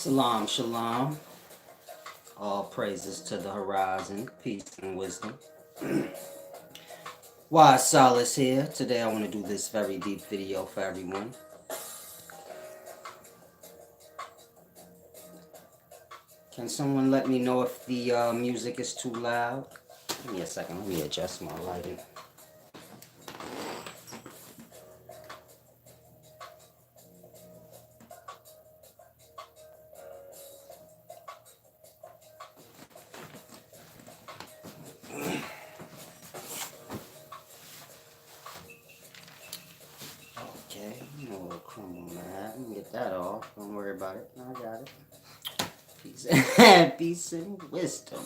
Salam, shalom. All praises to the horizon, peace and wisdom. Why Solace here? Today I want to do this very deep video for everyone. Can someone let me know if the music is too loud? Give me a second, let me adjust my lighting. Okay, a little crumble on that. Let me get that off. Don't worry about it. I got it. Peace, peace and wisdom.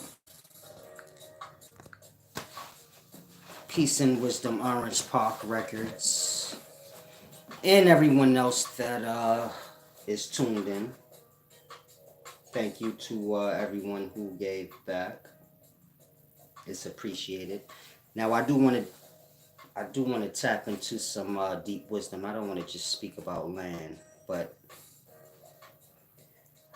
Peace and wisdom, Orange Park Records, and everyone else that is tuned in. Thank you to everyone who gave back. It's appreciated. Now I do want to tap into some deep wisdom. I don't want to just speak about land, but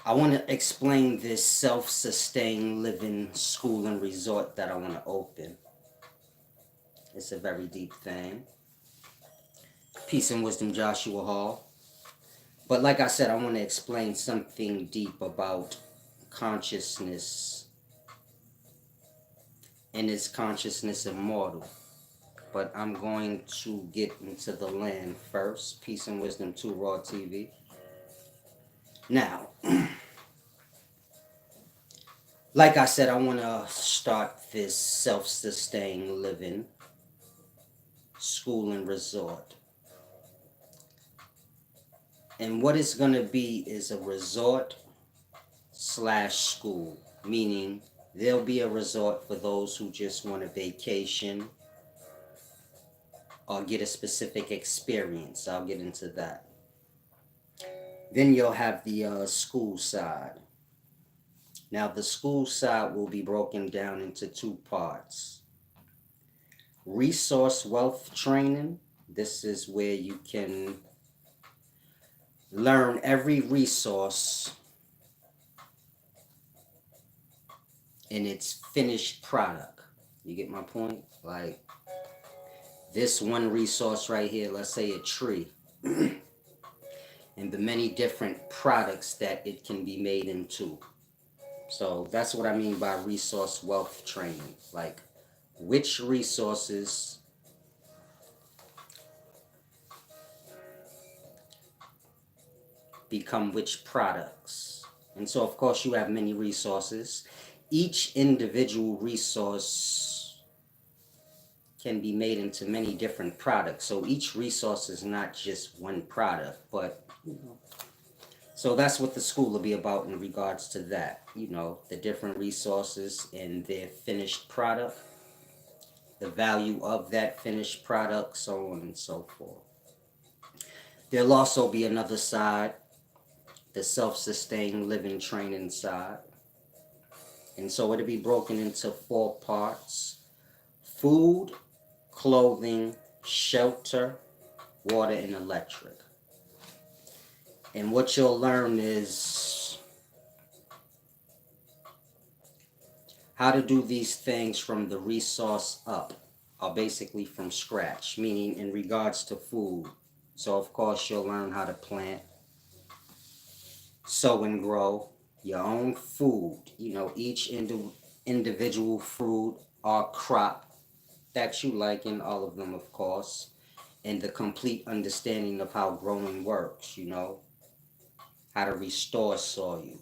I want to explain this self-sustained living school and resort that I want to open. It's a very deep thing. Peace and wisdom, Joshua Hall. But like I said, I want to explain something deep about consciousness. And is consciousness immortal? But I'm going to get into the land first. Peace and wisdom to Raw TV. Now, like I said, I want to start this self-sustained living school and resort. And what it's going to be is a resort slash school, meaning there'll be a resort for those who just want a vacation or get a specific experience. I'll get into that. Then you'll have the school side. Now the school side will be broken down into two parts. Resource wealth training. This is where you can learn every resource in its finished product. You get my point? Like this one resource right here, let's say a tree, and the many different products that it can be made into. So that's what I mean by resource wealth training. Like which resources become which products. And so of course you have many resources. Each individual resource can be made into many different products. So each resource is not just one product, but so that's what the school will be about in regards to that. The different resources and their finished product, the value of that finished product, so on and so forth. There'll also be another side, the self-sustained living training side. And so it'll be broken into 4 parts: food, clothing, shelter, water, and electric. And what you'll learn is how to do these things from the resource up, or basically from scratch, meaning in regards to food. So of course you'll learn how to plant, sow and grow your own food. Each individual fruit or crop that you like, in all of them of course, and the complete understanding of how growing works, how to restore soil,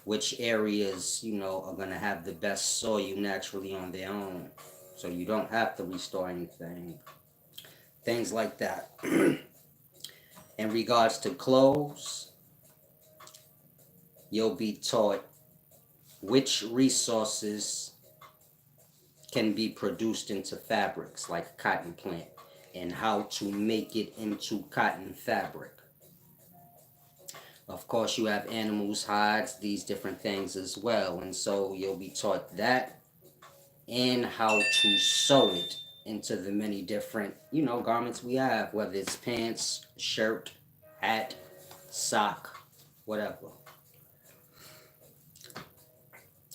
which areas, are going to have the best soil naturally on their own, so you don't have to restore anything, things like that. In regards to clothes, you'll be taught which resources can be produced into fabrics like cotton plant and how to make it into cotton fabric. Of course, you have animals, hides, these different things as well. And so you'll be taught that and how to sew it into the many different, garments we have, whether it's pants, shirt, hat, sock, whatever.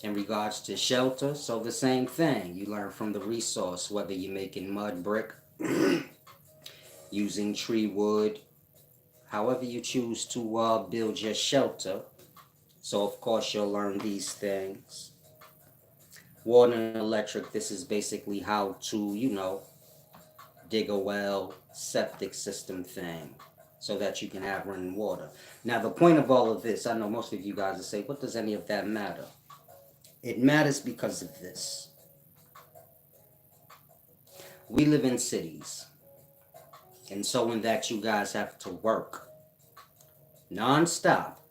In regards to shelter, so the same thing. You learn from the resource, whether you're making mud brick, using tree wood, however you choose to build your shelter. So of course you'll learn these things. Water and electric, this is basically how to, dig a well, septic system thing, so that you can have running water. Now the point of all of this, I know most of you guys will say, what does any of that matter? It matters because of this. We live in cities, and so in that you guys have to work non-stop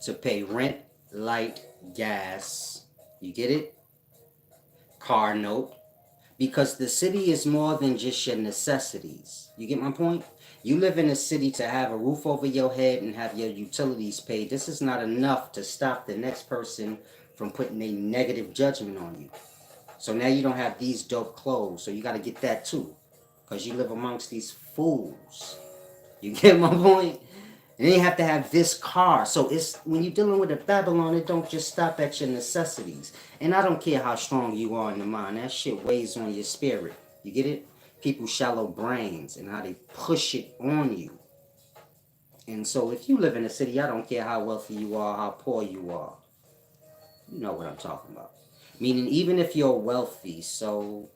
to pay rent, light, gas, you get it? Car note, because the city is more than just your necessities. You get my point? You live in a city to have a roof over your head and have your utilities paid. This is not enough to stop the next person from putting a negative judgment on you. So now you don't have these dope clothes, so you got to get that too, because you live amongst these fools. You get my point? And then you have to have this car. So it's when you're dealing with a Babylon, it don't just stop at your necessities. And I don't care how strong you are in the mind. That shit weighs on your spirit. You get it? People's shallow brains and how they push it on you. And so if you live in a city, I don't care how wealthy you are, how poor you are. You know what I'm talking about. Meaning even if you're wealthy, so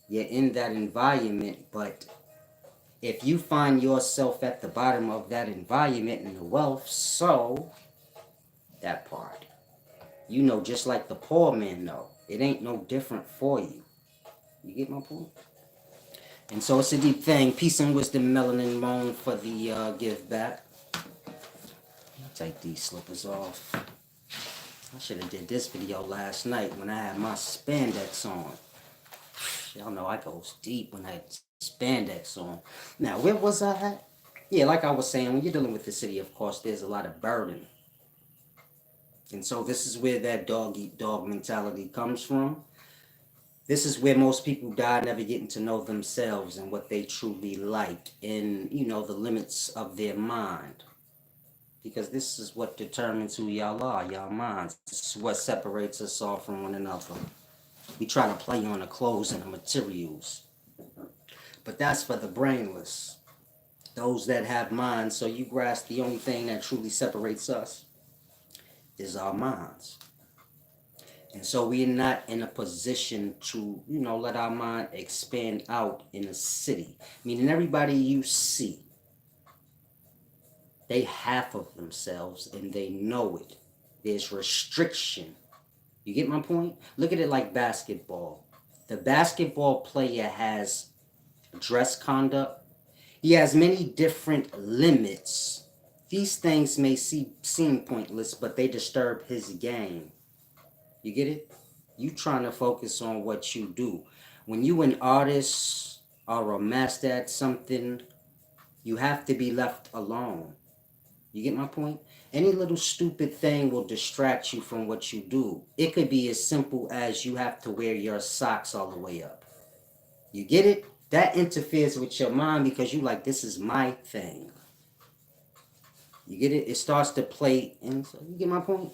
you're in that environment, but if you find yourself at the bottom of that environment and the wealth, so that part, just like the poor man know, it ain't no different for you. You get my point? And so it's a deep thing. Peace and wisdom, melanin moan for the give back. Take these slippers off. I should have did this video last night when I had my spandex on. Y'all know I goes deep when I had spandex on. Now, where was I at? Yeah, like I was saying, when you're dealing with the city, of course, there's a lot of burden. And so this is where that dog eat dog mentality comes from. This is where most people die never getting to know themselves and what they truly like and, the limits of their mind. Because this is what determines who y'all are, y'all minds. This is what separates us all from one another. We try to play on the clothes and the materials. But that's for the brainless. Those that have minds, so you grasp the only thing that truly separates us is our minds. And so we're not in a position to, let our mind expand out in a city. Meaning everybody you see, they half of themselves and they know it. There's restriction. You get my point? Look at it like basketball. The basketball player has dress conduct. He has many different limits. These things may seem pointless, but they disturb his game. You get it? You trying to focus on what you do. When you an artist or a master at something, you have to be left alone. You get my point? Any little stupid thing will distract you from what you do. It could be as simple as you have to wear your socks all the way up. You get it? That interferes with your mind because you like, this is my thing. You get it? It starts to play. And so you get my point?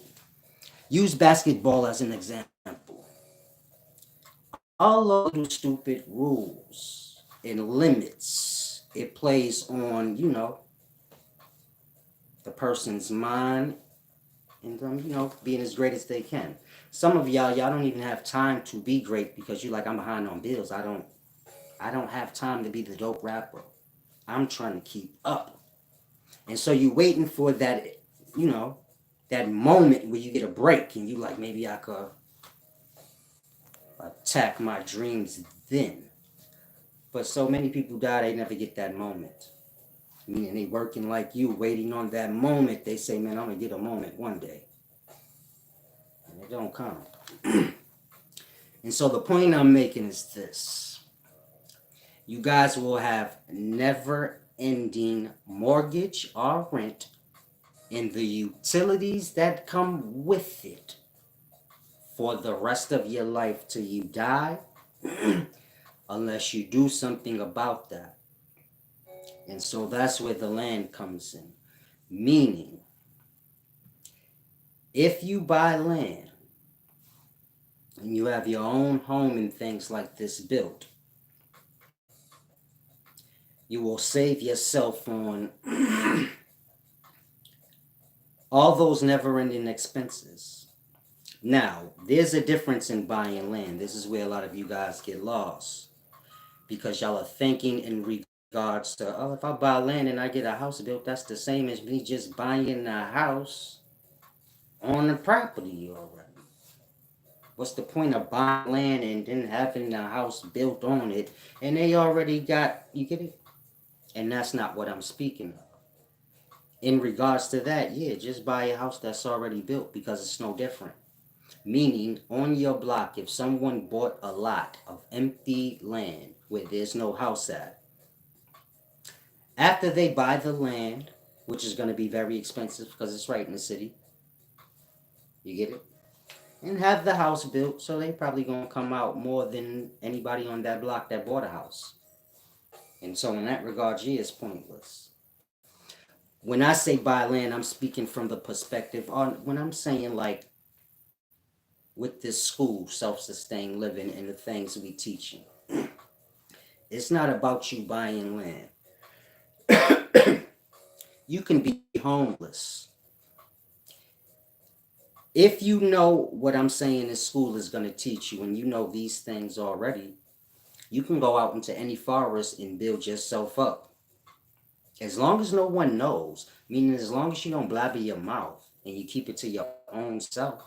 Use basketball as an example. All those little stupid rules and limits, it plays on, the person's mind and being as great as they can. Some of y'all don't even have time to be great because you're like, I'm behind on bills. I don't have time to be the dope rapper. I'm trying to keep up. And so you waiting for that, that moment where you get a break and you like, maybe I could attack my dreams then. But so many people die, they never get that moment. Meaning they working like you, waiting on that moment. They say, man, I'm going to get a moment one day. And it don't come. And so the point I'm making is this. You guys will have never-ending mortgage or rent and the utilities that come with it for the rest of your life till you die, unless you do something about that. And so that's where the land comes in. Meaning, If you buy land and you have your own home and things like this built, you will save yourself on all those never ending expenses. Now, there's a difference in buying land. This is where a lot of you guys get lost because y'all are thinking in regards to, oh, if I buy land and I get a house built, that's the same as me just buying a house on the property already. What's the point of buying land and then having a house built on it and they already got, you get it? And that's not what I'm speaking of. In regards to that, yeah, just buy a house that's already built because it's no different. Meaning, on your block, if someone bought a lot of empty land where there's no house at, after they buy the land, which is going to be very expensive because it's right in the city, you get it? And have the house built, so they probably going to come out more than anybody on that block that bought a house. And so, in that regard, yeah, it's pointless. When I say buy land, I'm speaking from the perspective on when I'm saying like with this school, self-sustained living and the things we teaching. It's not about you buying land. You can be homeless. If you know what I'm saying this school is going to teach you and you know these things already, you can go out into any forest and build yourself up. As long as no one knows, meaning as long as you don't blabber your mouth and you keep it to your own self.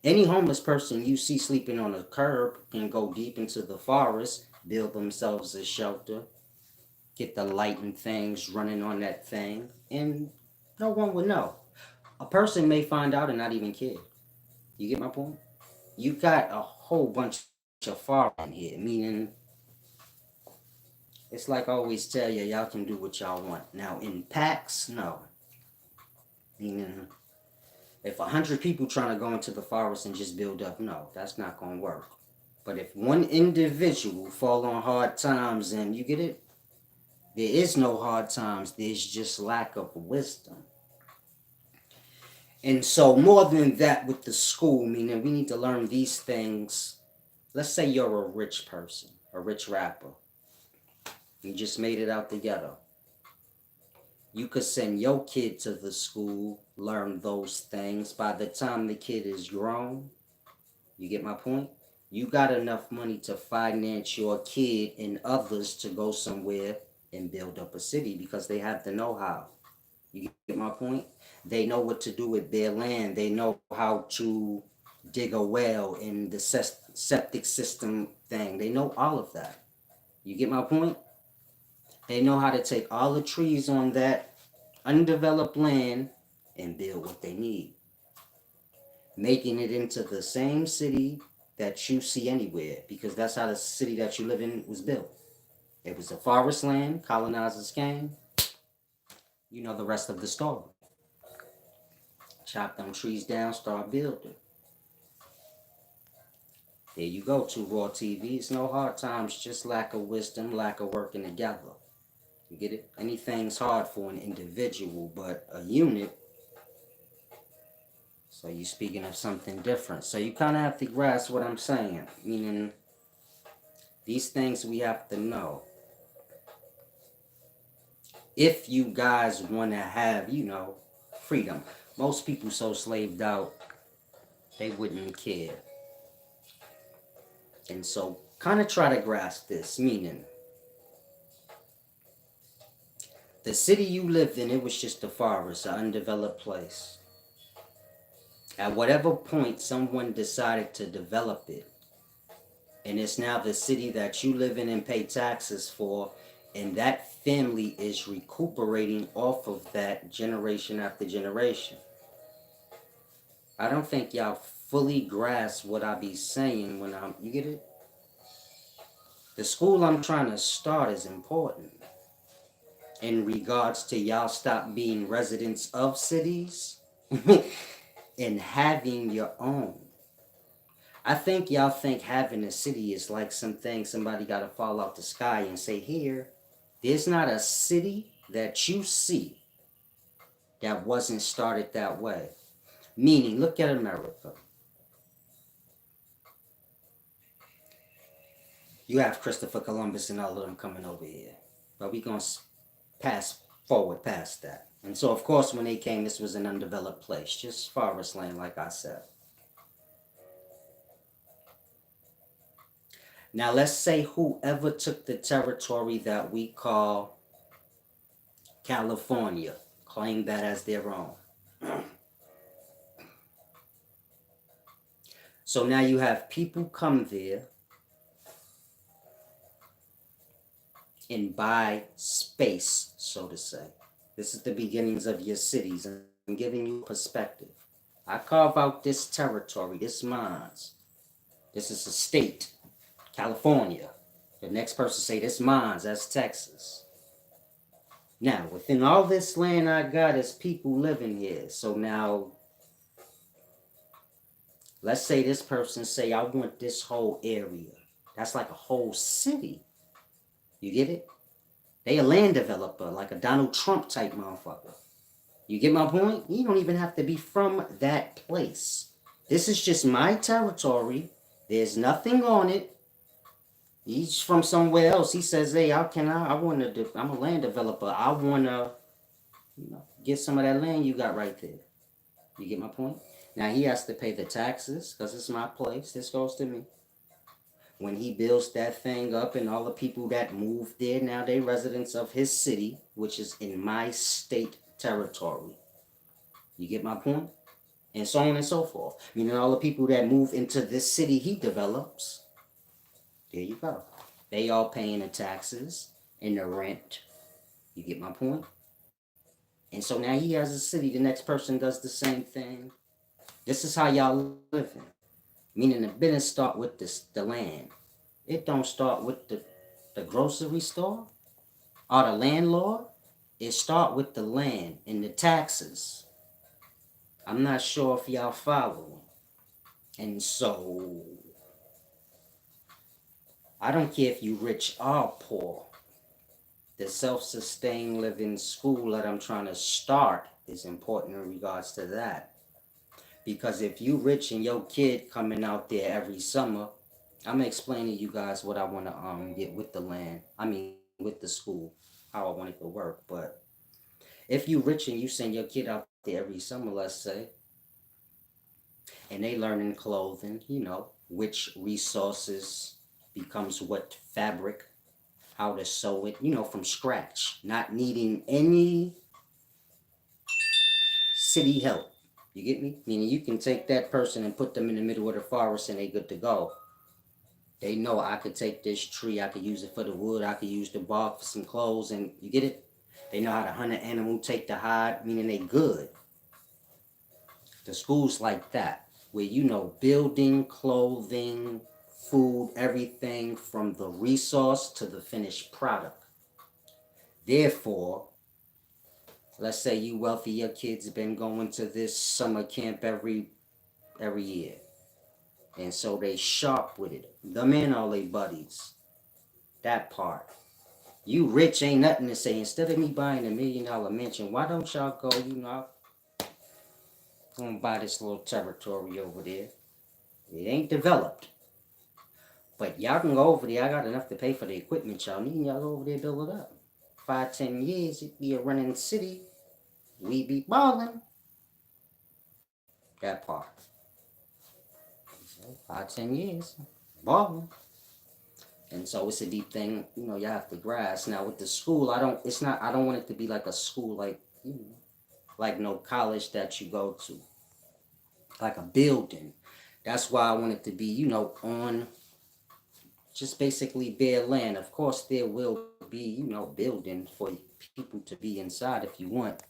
Any homeless person you see sleeping on a curb can go deep into the forest, build themselves a shelter, get the light and things running on that thing, and no one would know. A person may find out and not even care. You get my point? You got a whole bunch of forest in here, meaning it's like I always tell you, y'all can do what y'all want. Now in packs, no. Meaning if 100 people trying to go into the forest and just build up, no, that's not gonna work. But if one individual fall on hard times and you get it, there is no hard times, there's just lack of wisdom. And so more than that with the school, meaning we need to learn these things. Let's say you're a rich person, a rich rapper. You just made it out the ghetto. You could send your kid to the school, learn those things. By the time the kid is grown, you get my point? You got enough money to finance your kid and others to go somewhere and build up a city because they have the know-how. You get my point? They know what to do with their land. They know how to dig a well in the septic system thing. They know all of that. You get my point? They know how to take all the trees on that undeveloped land and build what they need, making it into the same city that you see anywhere because that's how the city that you live in was built. It was a forest land, colonizers came. You know the rest of the story. Chop them trees down, start building. There you go, to Raw TV. It's no hard times, just lack of wisdom, lack of working together. You get it? Anything's hard for an individual, but a unit. So you're speaking of something different. So you kind of have to grasp what I'm saying. Meaning, these things we have to know. If you guys want to have, freedom. Most people so slaved out, they wouldn't care. And so kind of try to grasp this, meaning the city you lived in, it was just a forest, an undeveloped place. At whatever point someone decided to develop it, and it's now the city that you live in and pay taxes for, and that family is recuperating off of that generation after generation. I don't think y'all fully grasp what I be saying when you get it? The school I'm trying to start is important in regards to y'all stop being residents of cities and having your own. I think y'all think having a city is like something somebody got to fall out the sky and say, here, there's not a city that you see that wasn't started that way. Meaning, look at America. You have Christopher Columbus and all of them coming over here. But we're going to pass forward past that. And so, of course, when they came, this was an undeveloped place, just forest land, like I said. Now, let's say whoever took the territory that we call California, claim that as their own. So now you have people come there and buy space, so to say. This is the beginnings of your cities. I'm giving you perspective. I carve out this territory, this mines. This is a state, California. The next person say this mines, that's Texas. Now, within all this land I got is people living here. So now, let's say this person say, I want this whole area. That's like a whole city. You get it? They a land developer, like a Donald Trump type motherfucker. You get my point? You don't even have to be from that place. This is just my territory. There's nothing on it. He's from somewhere else. He says, hey, I'm a land developer. I want to get some of that land you got right there. You get my point? Now, he has to pay the taxes because it's my place. This goes to me. When he builds that thing up and all the people that moved there, now they residents of his city, which is in my state territory. You get my point? And so on and so forth. Meaning all the people that move into this city he develops, there you go. They all paying the taxes and the rent. You get my point? And so now he has a city. The next person does the same thing. This is how y'all living. Meaning the business start with the land. It don't start with the grocery store or the landlord. It start with the land and the taxes. I'm not sure if y'all following. And so, I don't care if you rich or poor. The self-sustained living school that I'm trying to start is important in regards to that. Because if you rich and your kid coming out there every summer, I'm explaining to you guys what I want to get with the land. I mean, with the school, how I want it to work. But if you rich and you send your kid out there every summer, let's say, and they learning clothing, which resources becomes what fabric, how to sew it, from scratch, not needing any city help. You get me? Meaning you can take that person and put them in the middle of the forest and they good to go. They know I could take this tree, I could use it for the wood, I could use the bark for some clothes, and you get it? They know how to hunt an animal, take the hide, meaning they good. The school's like that, where building, clothing, food, everything from the resource to the finished product. Therefore, let's say you wealthy, your kids been going to this summer camp every year. And so they sharp with it. Them and all they buddies. That part. You rich ain't nothing to say. Instead of me buying $1 million mansion, why don't y'all go, gonna buy this little territory over there. It ain't developed. But y'all can go over there. I got enough to pay for the equipment y'all need. Y'all go over there, build it up. 5-10 years, it be a running city. We be balling. That part. 5-10 years, balling. And so it's a deep thing, you have to grasp. Now with the school, I don't want it to be like a school like no college that you go to. Like a building. That's why I want it to be, on just basically bare land. Of course there will be, building for people to be inside if you want.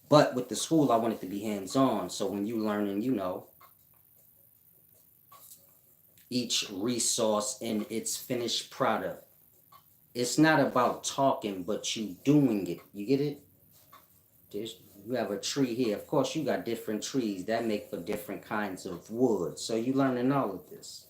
But with the school, I want it to be hands-on. So when you learning, each resource in its finished product. It's not about talking, but you doing it. You get it? You have a tree here. Of course, you got different trees that make for different kinds of wood. So you learning all of this.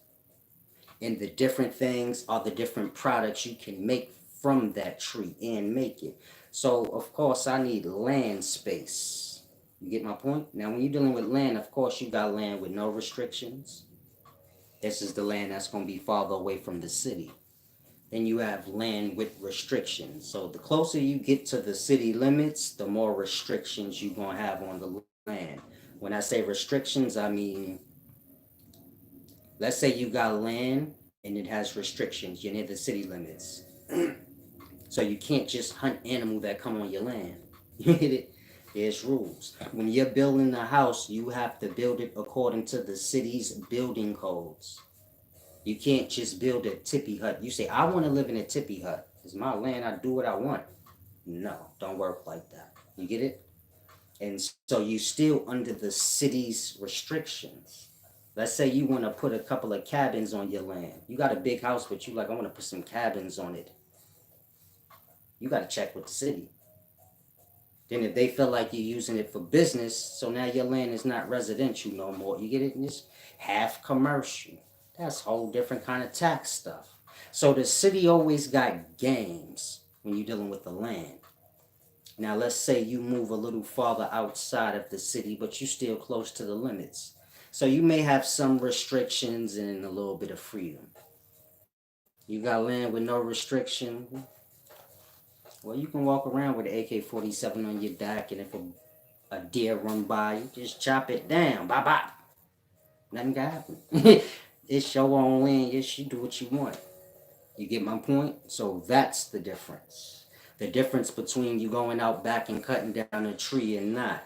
And the different things are the different products you can make from that tree and make it. So, of course, I need land space. You get my point? Now, when you're dealing with land, of course, you got land with no restrictions. This is the land that's going to be farther away from the city. Then you have land with restrictions. So the closer you get to the city limits, the more restrictions you're going to have on the land. When I say restrictions, I mean, let's say you got land and it has restrictions. You're near the city limits. So you can't just hunt animal that come on your land. You get it? There's rules. When you're building a house, you have to build it according to the city's building codes. You can't just build a tippy hut. You say, I want to live in a tippy hut. It's my land. I do what I want. No, don't work like that. You get it? And so you still under the city's restrictions. Let's say you want to put a couple of cabins on your land. You got a big house, but you like, I want to put some cabins on it. You got to check with the city. Then if they feel like you're using it for business, so now your land is not residential no more. You get it? It's half commercial. That's a whole different kind of tax stuff. So the city always got games when you're dealing with the land. Now let's say you move a little farther outside of the city, but you're still close to the limits. So you may have some restrictions and a little bit of freedom. You got land with no restriction. Well, you can walk around with an AK-47 on your back, and if a deer run by, you just chop it down. Bye bye. Nothing can happen. It's your own land. Yes, you do what you want. You get my point? So that's the difference. The difference between you going out back and cutting down a tree and not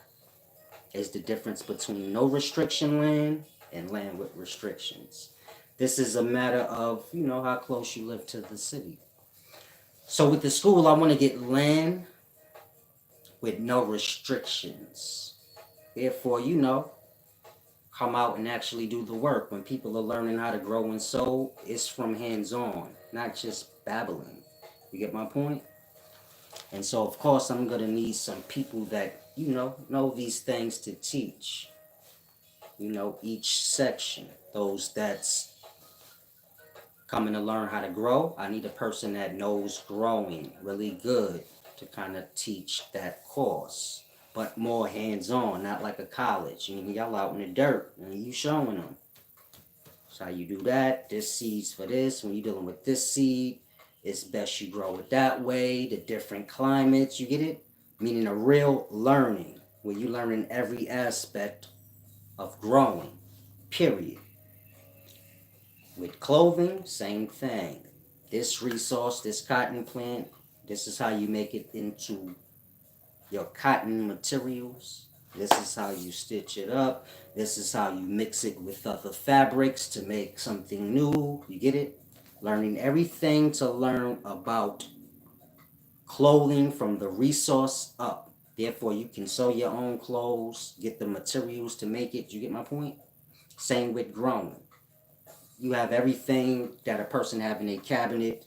is the difference between no restriction land and land with restrictions. This is a matter of, how close you live to the city. So with the school, I want to get land with no restrictions. Therefore, come out and actually do the work. When people are learning how to grow and sow, it's from hands-on, not just babbling. You get my point? And so, of course, I'm going to need some people that, know these things to teach. Each section. Those that's coming to learn how to grow, I need a person that knows growing really good to kind of teach that course. But more hands-on, not like a college. I mean, y'all out in the dirt and you showing them. So how you do that. This seed's for this. When you're dealing with this seed, it's best you grow it that way. The different climates, you get it? Meaning a real learning, where you learning every aspect of growing, period. With clothing, same thing. This resource, this cotton plant, this is how you make it into your cotton materials. This is how you stitch it up. This is how you mix it with other fabrics to make something new. You get it? Learning everything to learn about clothing from the resource up. Therefore, you can sew your own clothes, get the materials to make it. You get my point? Same with growing. You have everything that a person have in a cabinet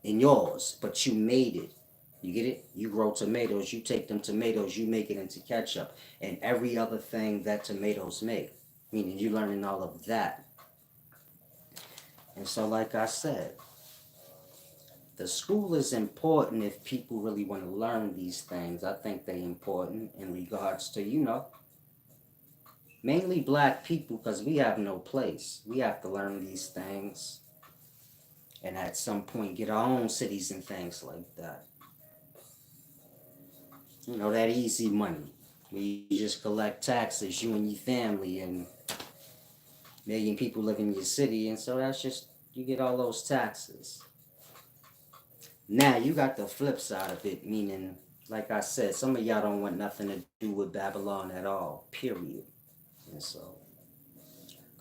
in yours, but you made it. You get it? You grow tomatoes, you take them tomatoes, you make it into ketchup, and every other thing that tomatoes make. Meaning you're learning all of that. And so, like I said, the school is important if people really want to learn these things. I think they're important in regards to, mainly black people, because we have no place. We have to learn these things and at some point get our own cities and things like that. That easy money. We just collect taxes, you and your family, and a million people live in your city, and so that's just, you get all those taxes. Now, you got the flip side of it, meaning, like I said, some of y'all don't want nothing to do with Babylon at all, period. And so,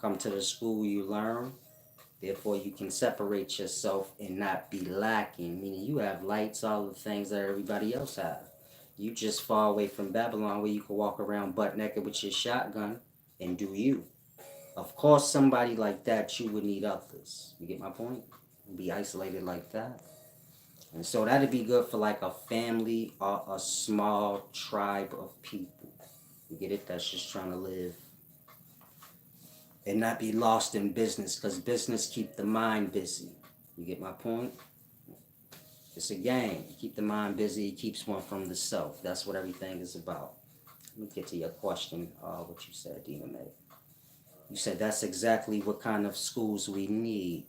come to the school, you learn. Therefore, you can separate yourself and not be lacking, meaning you have lights, all the things that everybody else have. You just far away from Babylon where you can walk around butt naked with your shotgun and do you. Of course, somebody like that, you would need others. You get my point? Be isolated like that. And so that'd be good for like a family or a small tribe of people. You get it? That's just trying to live and not be lost in business, because business keep the mind busy. You get my point? It's a game. You keep the mind busy, it keeps one from the self. That's what everything is about. Let me get to your question, what you said, Dina May. You said that's exactly what kind of schools we need,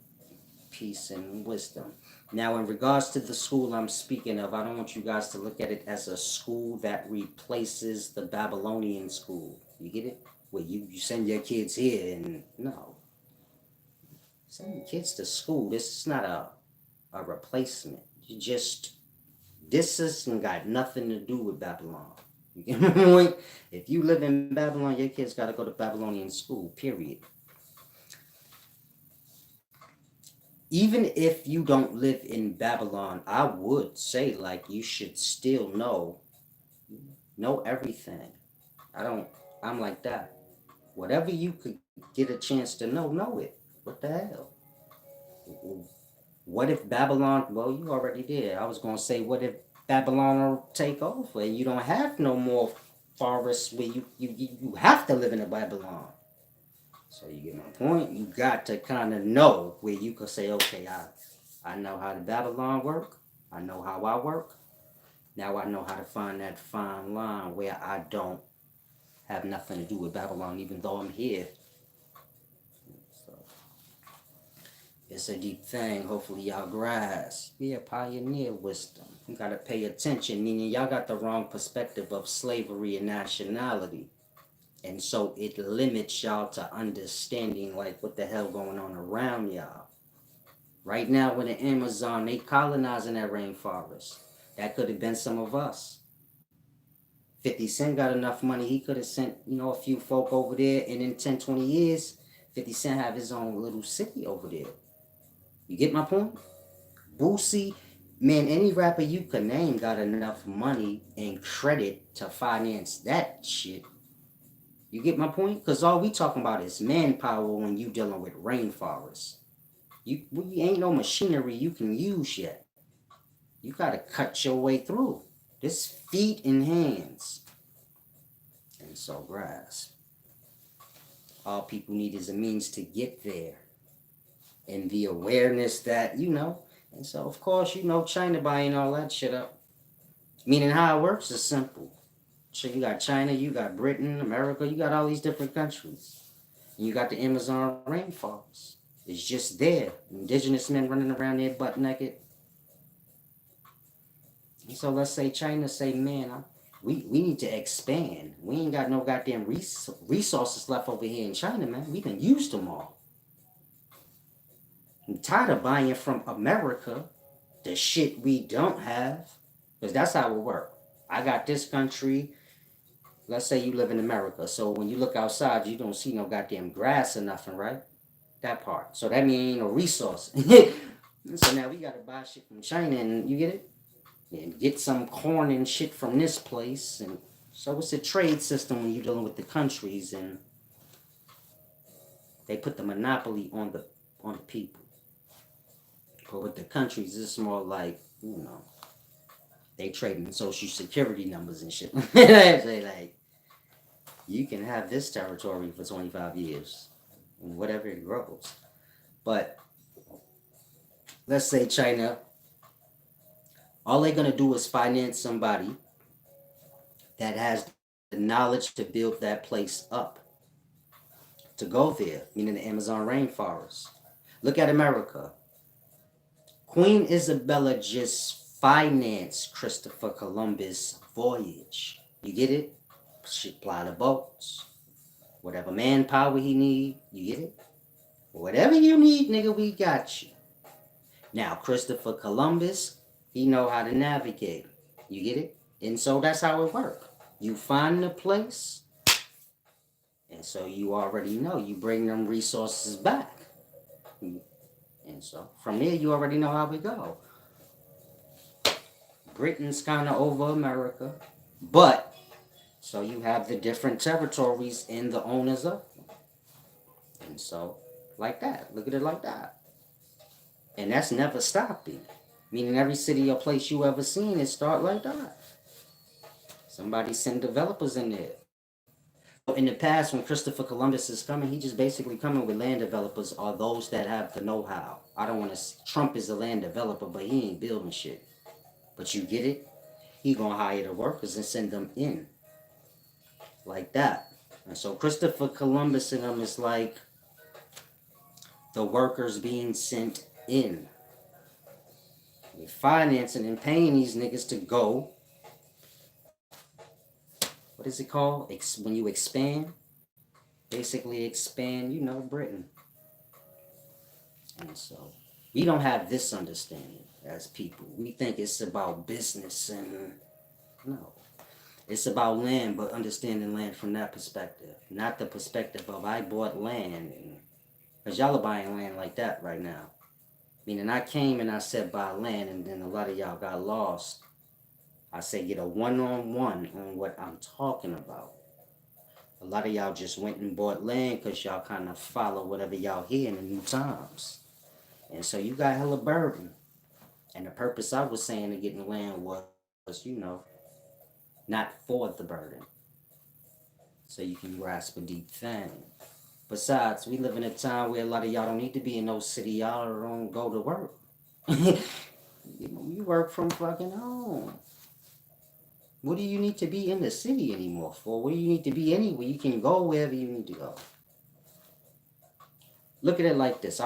peace and wisdom. Now, in regards to the school I'm speaking of, I don't want you guys to look at it as a school that replaces the Babylonian school. You get it? Where you send your kids here and no. Send your kids to school. This is not a replacement. You just, this has got nothing to do with Babylon. You get my point? If you live in Babylon, your kids got to go to Babylonian school, period. Even if you don't live in Babylon, I would say like you should still know everything. I'm like that. Whatever you could get a chance to know it. What the hell? What if Babylon, well, you already did. I was going to say, what if Babylon will take over and you don't have no more forests where you have to live in a Babylon? So you get my point? You got to kind of know where you could say, okay, I know how the Babylon work. I know how I work. Now I know how to find that fine line where I don't have nothing to do with Babylon, even though I'm here. So it's a deep thing. Hopefully y'all grasp. Yeah, pioneer wisdom. You gotta pay attention, meaning y'all got the wrong perspective of slavery and nationality. And so it limits y'all to understanding like what the hell going on around y'all. Right now, when the Amazon, they colonizing that rainforest. That could have been some of us. 50 Cent got enough money, he could have sent, a few folk over there, and in 10, 20 years, 50 Cent have his own little city over there. You get my point? Boosie, man, any rapper you could name got enough money and credit to finance that shit. You get my point? Because all we talking about is manpower when you dealing with rainforests. You ain't no machinery you can use yet. You gotta cut your way through. This feet and hands. And so grasp. All people need is a means to get there. And the awareness that, and so of course, China buying all that shit up. Meaning how it works is simple. So you got China, you got Britain, America, you got all these different countries. And you got the Amazon rainforest. It's just there. Indigenous men running around there butt naked. And so let's say China say, man, we need to expand. We ain't got no goddamn resources left over here in China, man. We done used them all. I'm tired of buying from America the shit we don't have. Because that's how it works. I got this country. Let's say you live in America. So when you look outside, you don't see no goddamn grass or nothing, right? That part. So that means ain't no resource. So now we gotta buy shit from China, and you get it? And get some corn and shit from this place. And so it's a trade system when you're dealing with the countries, and they put the monopoly on the people. But with the countries, it's more like, they trading social security numbers and shit. They like, you can have this territory for 25 years, whatever it grows. But let's say China, all they're gonna do is finance somebody that has the knowledge to build that place up, to go there, meaning the Amazon rainforest. Look at America. Queen Isabella just financed Christopher Columbus' voyage. You get it? Supply the boats. Whatever manpower he need, you get it? Whatever you need, nigga, we got you. Now, Christopher Columbus, he know how to navigate. You get it? And so that's how it works. You find the place, and so you already know. You bring them resources back. And so from there, you already know how we go. Britain's kind of over America, but so you have the different territories and the owners of them. And so, like that. Look at it like that. And that's never stopping. Meaning every city or place you ever seen, it start like that. Somebody send developers in there. In the past, when Christopher Columbus is coming, he just basically coming with land developers or those that have the know-how. I don't want to... Trump is a land developer, but he ain't building shit. But you get it? He gonna hire the workers and send them in. like that. And so Christopher Columbus and them is like the workers being sent in. You're financing and paying these niggas to go. What is it called? When you expand, basically expand, Britain. And so we don't have this understanding as people. We think it's about business and no. It's about land, but understanding land from that perspective. Not the perspective of I bought land. Because y'all are buying land like that right now. Meaning I came and I said buy land and then a lot of y'all got lost. I say get a one-on-one on what I'm talking about. A lot of y'all just went and bought land because y'all kind of follow whatever y'all hear in the new times. And so you got hella burden. And the purpose I was saying of getting land was, not for the burden. So you can grasp a deep thing. Besides, we live in a time where a lot of y'all don't need to be in no city. Y'all don't go to work. You work from fucking home. What do you need to be in the city anymore for? What do you need to be anywhere? You can go wherever you need to go. Look at it like this.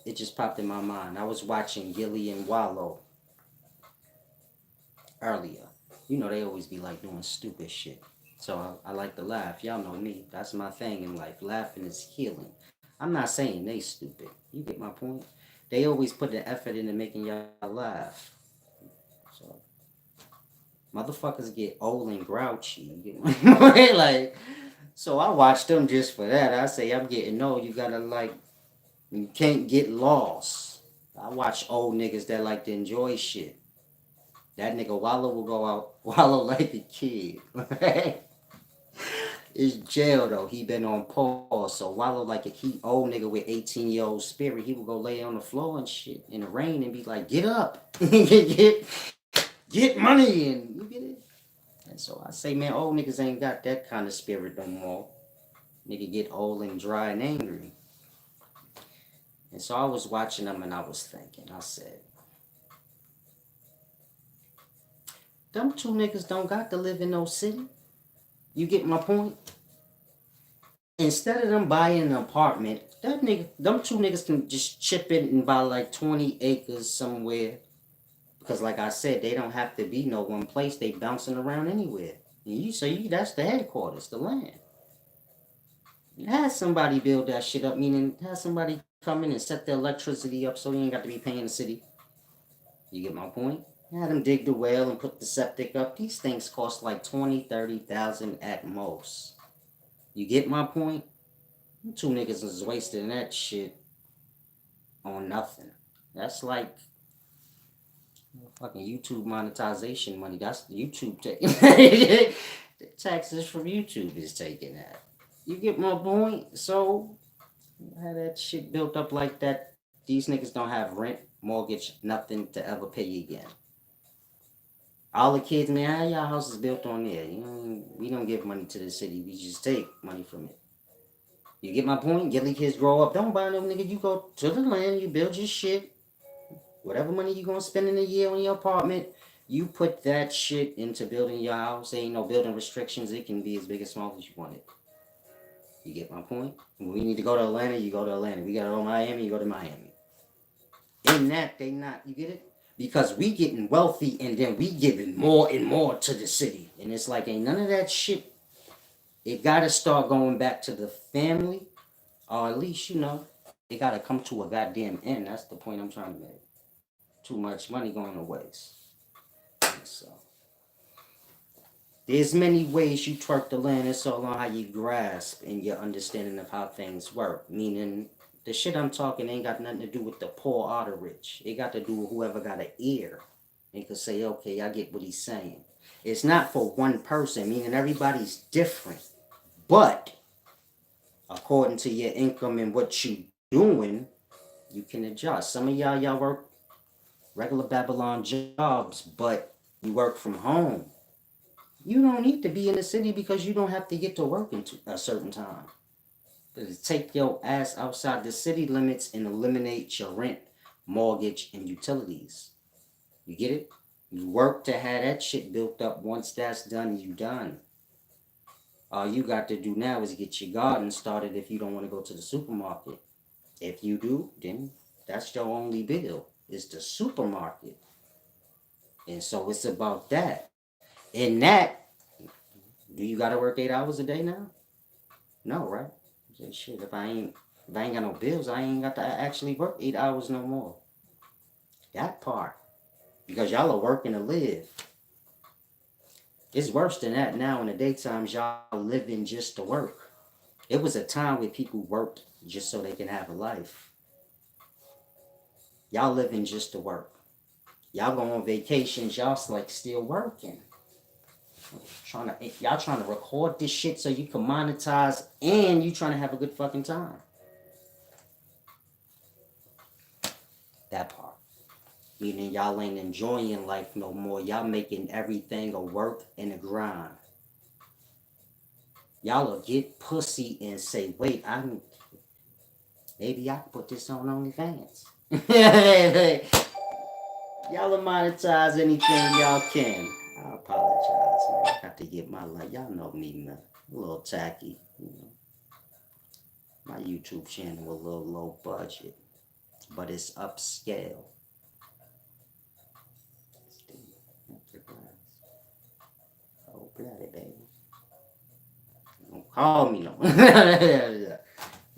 It just popped in my mind. I was watching Gilly and Wallow earlier. They always be like doing stupid shit. So I like to laugh. Y'all know me. That's my thing in life. Laughing is healing. I'm not saying they stupid. You get my point? They always put the effort into making y'all laugh. So motherfuckers get old and grouchy. You get my point? Like, so I watch them just for that. I say I'm getting old. You gotta you can't get lost. I watch old niggas that like to enjoy shit. That nigga Wallow will go out wallow like a kid. It's jail though. He been on pause. So Wallow like a key old nigga with 18-year-old spirit. He will go lay on the floor and shit in the rain and be like, get up. get money and you get it. And so I say, man, old niggas ain't got that kind of spirit no more. Nigga get old and dry and angry. And so I was watching them and I was thinking, I said, them two niggas don't got to live in no city. You get my point? Instead of them buying an apartment, them two niggas can just chip in and buy like 20 acres somewhere. Because like I said, they don't have to be no one place. They bouncing around anywhere. And that's the headquarters, the land. Have somebody build that shit up, meaning have somebody come in and set the electricity up so you ain't got to be paying the city. You get my point? Had them dig the well and put the septic up. These things cost like 20, 30,000 at most. You get my point? Two niggas is wasting that shit on nothing. That's like fucking YouTube monetization money. That's YouTube taking the taxes from YouTube is taking that. You get my point? So had that shit built up like that. These niggas don't have rent, mortgage, nothing to ever pay again. All the kids, man, how y'all house is built on there? We don't give money to the city. We just take money from it. You get my point? Get the kids grow up. Don't buy no nigga. You go to the land. You build your shit. Whatever money you gonna spend in a year on your apartment, you put that shit into building your house. Ain't no building restrictions. It can be as big as small as you want it. You get my point? When we need to go to Atlanta, you go to Atlanta. We gotta go to Miami, you go to Miami. In that, they not. You get it? Because we getting wealthy and then we giving more and more to the city. And it's like, ain't none of that shit. It gotta start going back to the family. Or at least, it gotta come to a goddamn end. That's the point I'm trying to make. Too much money going to waste. So, there's many ways you twerk the land. It's all on how you grasp and your understanding of how things work. Meaning, the shit I'm talking ain't got nothing to do with the poor or the rich. It got to do with whoever got an ear and could say, okay, I get what he's saying. It's not for one person, meaning everybody's different. But, according to your income and what you doing, you can adjust. Some of y'all work regular Babylon jobs, but you work from home. You don't need to be in the city because you don't have to get to work in a certain time. But take your ass outside the city limits and eliminate your rent, mortgage, and utilities. You get it? You work to have that shit built up. Once that's done, you done. All you got to do now is get your garden started if you don't want to go to the supermarket. If you do, then that's your only bill, is the supermarket. And so it's about that. In that, do you gotta work 8 hours a day now? No, right? Say, shit, if I ain't got no bills, I ain't got to actually work 8 hours no more. That part. Because y'all are working to live. It's worse than that now. In the daytimes, y'all living just to work. It was a time where people worked just so they can have a life. Y'all living just to work. Y'all go on vacations, y'all like still working. Y'all trying to record this shit so you can monetize, and you trying to have a good fucking time. That part. Meaning y'all ain't enjoying life no more. Y'all making everything a work and a grind. Y'all will get pussy and say, wait, maybe I can put this on OnlyFans. Y'all will monetize anything y'all can. I apologize, man. I have to get my life. Y'all know me, man. A little tacky. You know. My YouTube channel a little low budget, but it's upscale. Oh, bloody baby. Don't call me no more.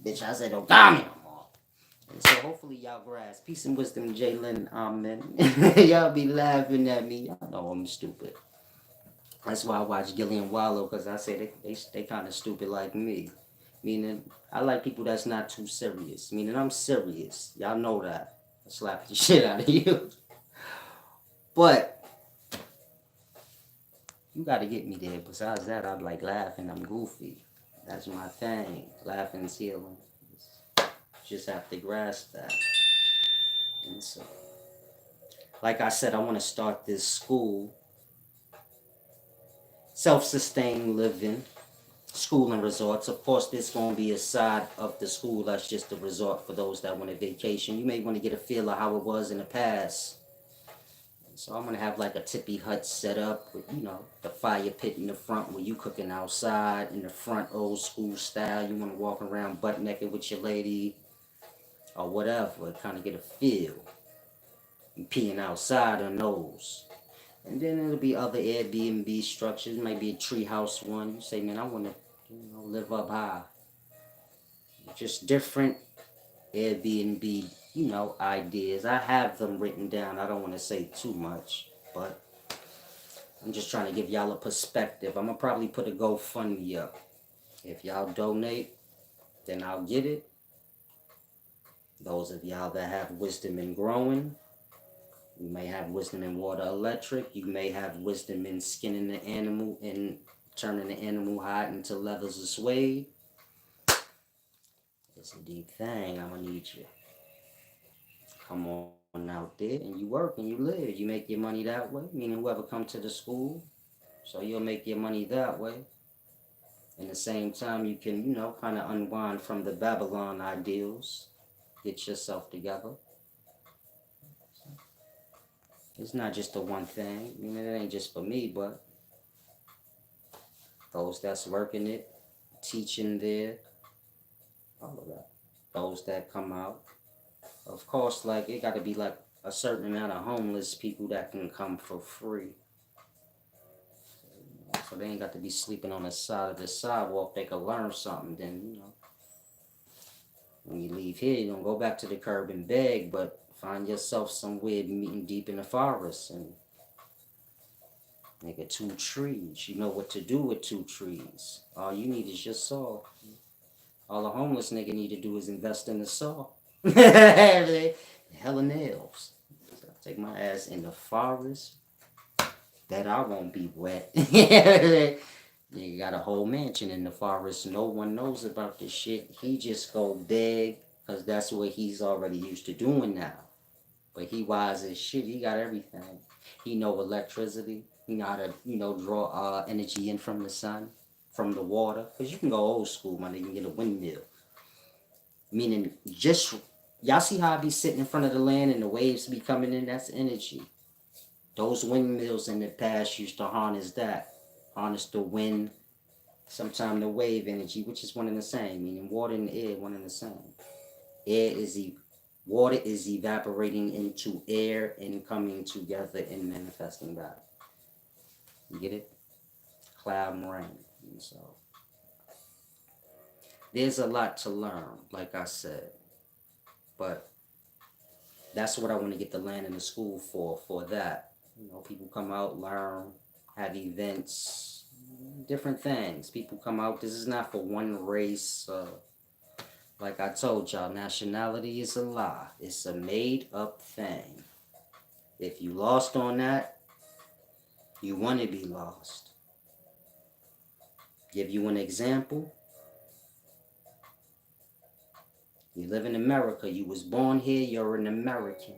Bitch, I said don't call me no more. And so hopefully y'all grasp. Peace and wisdom, Jalen. Amen. Y'all be laughing at me. Y'all know I'm stupid. That's why I watch Gillian Wallow, because I say they kind of stupid like me. Meaning, I like people that's not too serious. Meaning, I'm serious. Y'all know that. I slap the shit out of you. But, you gotta get me there. Besides that, I'm like laughing. I'm goofy. That's my thing. Laughing and healing. Just have to grasp that. And so, like I said, I want to start this school. Self-sustained living. School and resorts. Of course, there's going to be a side of the school that's just a resort for those that want a vacation. You may want to get a feel of how it was in the past. So I'm going to have like a tippy hut set up with, the fire pit in the front where you cooking outside. In the front, old school style. You want to walk around butt naked with your lady or whatever. Kind of get a feel. You peeing outside on those. And then it'll be other Airbnb structures. It might be a treehouse one. You say, man, I want to live up high. Just different Airbnb, ideas. I have them written down. I don't want to say too much, but I'm just trying to give y'all a perspective. I'm going to probably put a GoFundMe up. If y'all donate, then I'll get it. Those of y'all that have wisdom in growing, you may have wisdom in water electric. You may have wisdom in skinning the animal and turning the animal hide into leathers of suede. It's a deep thing. I'm going to need you. Come on out there and you work and you live. You make your money that way. Meaning whoever come to the school, so you'll make your money that way. In the same time, you can, kind of unwind from the Babylon ideals. Get yourself together. It's not just the one thing. It ain't just for me, but those that's working it, teaching there, all of that. Those that come out. Of course, like, it got to be like a certain amount of homeless people that can come for free. So they ain't got to be sleeping on the side of the sidewalk. They can learn something. Then, when you leave here, you're going to go back to the curb and beg, but find yourself somewhere meeting deep in the forest and make 2 trees. You know what to do with 2 trees. All you need is your saw. All a homeless nigga need to do is invest in the saw. Hella nails. So I'll take my ass in the forest. That I won't be wet. You got a whole mansion in the forest. No one knows about this shit. He just go beg because that's what he's already used to doing now. But he wise as shit. He got everything. He know electricity. He know how to, draw energy in from the sun, from the water. Because you can go old school, man. You can get a windmill. Meaning, y'all see how I be sitting in front of the land and the waves be coming in? That's energy. Those windmills in the past used to harness that. Harness the wind Sometimes the wave energy, which is one and the same, meaning water and air, one and the same. Air is water is evaporating into air and coming together and manifesting back. You get it? Cloud and rain. And so there's a lot to learn, like I said. But that's what I want to get the land in the school for that. You know, people come out, learn, have events, different things. People come out. This is not for one race. Like I told y'all, nationality is a lie. It's a made up thing. If you lost on that, you want to be lost. Give you an example. You live in America. You was born here. You're an American.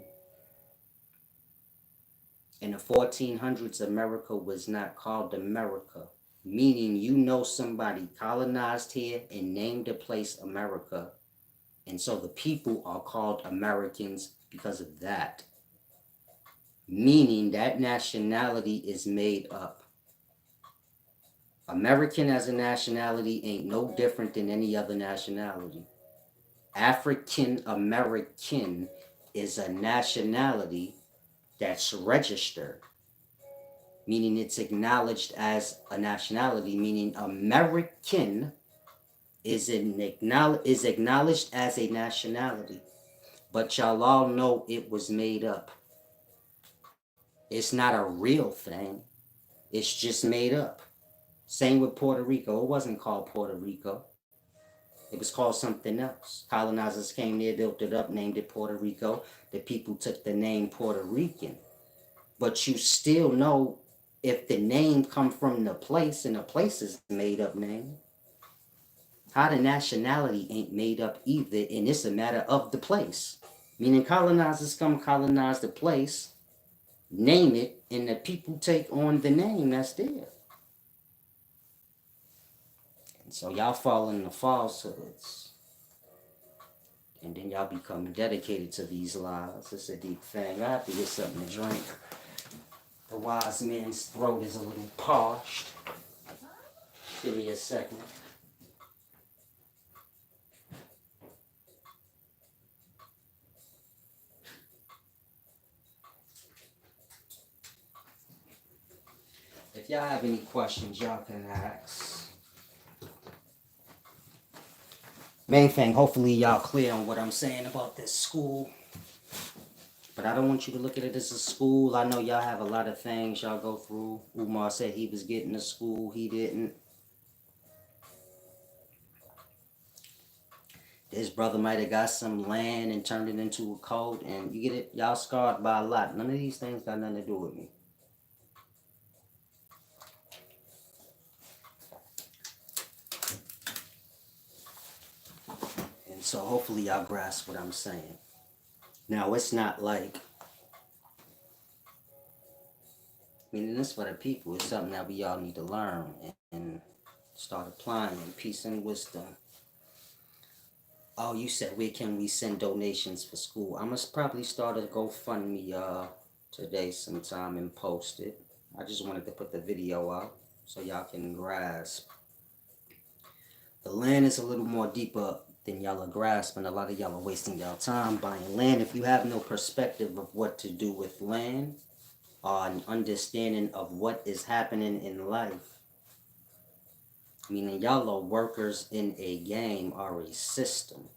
In the 1400s, America was not called America, meaning you know somebody colonized here and named the place America. And so the people are called Americans because of that. Meaning that nationality is made up. American as a nationality ain't no different than any other nationality. African American is a nationality that's registered, meaning it's acknowledged as a nationality, meaning American is acknowledged as a nationality. But y'all all know it was made up. It's not a real thing. It's just made up. Same with Puerto Rico. It wasn't called Puerto Rico. It was called something else. Colonizers came there, built it up, named it Puerto Rico. The people took the name Puerto Rican. But you still know if the name come from the place and the place is made up name, how the nationality ain't made up either, and it's a matter of the place. Meaning colonizers come colonize the place, name it, and the people take on the name that's there. And so y'all fall in the falsehoods. And then y'all become dedicated to these lies. It's a deep thing. I have to get something to drink. The wise man's throat is a little parched. Give me a second. If y'all have any questions, y'all can ask. Main thing, hopefully y'all clear on what I'm saying about this school. But I don't want you to look at it as a school. I know y'all have a lot of things y'all go through. Umar said he was getting to school. He didn't. This brother might have got some land and turned it into a cult. And you get it? Y'all scarred by a lot. None of these things got nothing to do with me. And so hopefully y'all grasp what I'm saying. Now, it's not like, this for the people. It's something that we all need to learn and start applying peace and wisdom. Oh, you said where can we send donations for school? I must probably start a GoFundMe today sometime and post it. I just wanted to put the video out so y'all can grasp. The land is a little more deeper than y'all are grasping. A lot of y'all are wasting y'all time buying land. If you have no perspective of what to do with land or an understanding of what is happening in life, meaning y'all are workers in a game or a system.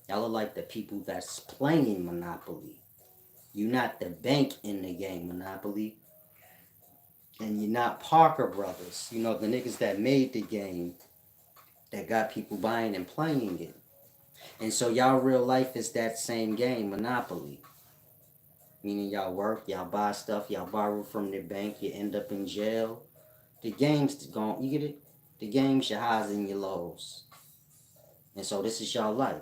Y'all are like the people that's playing Monopoly. You're not the bank in the game Monopoly. And you're not Parker Brothers. You know, the niggas that made the game that got people buying and playing it. And so y'all real life is that same game, Monopoly. Meaning y'all work, y'all buy stuff, y'all borrow from the bank, you end up in jail. The game's gone, you get it? The game's your highs and your lows. And so this is y'all life.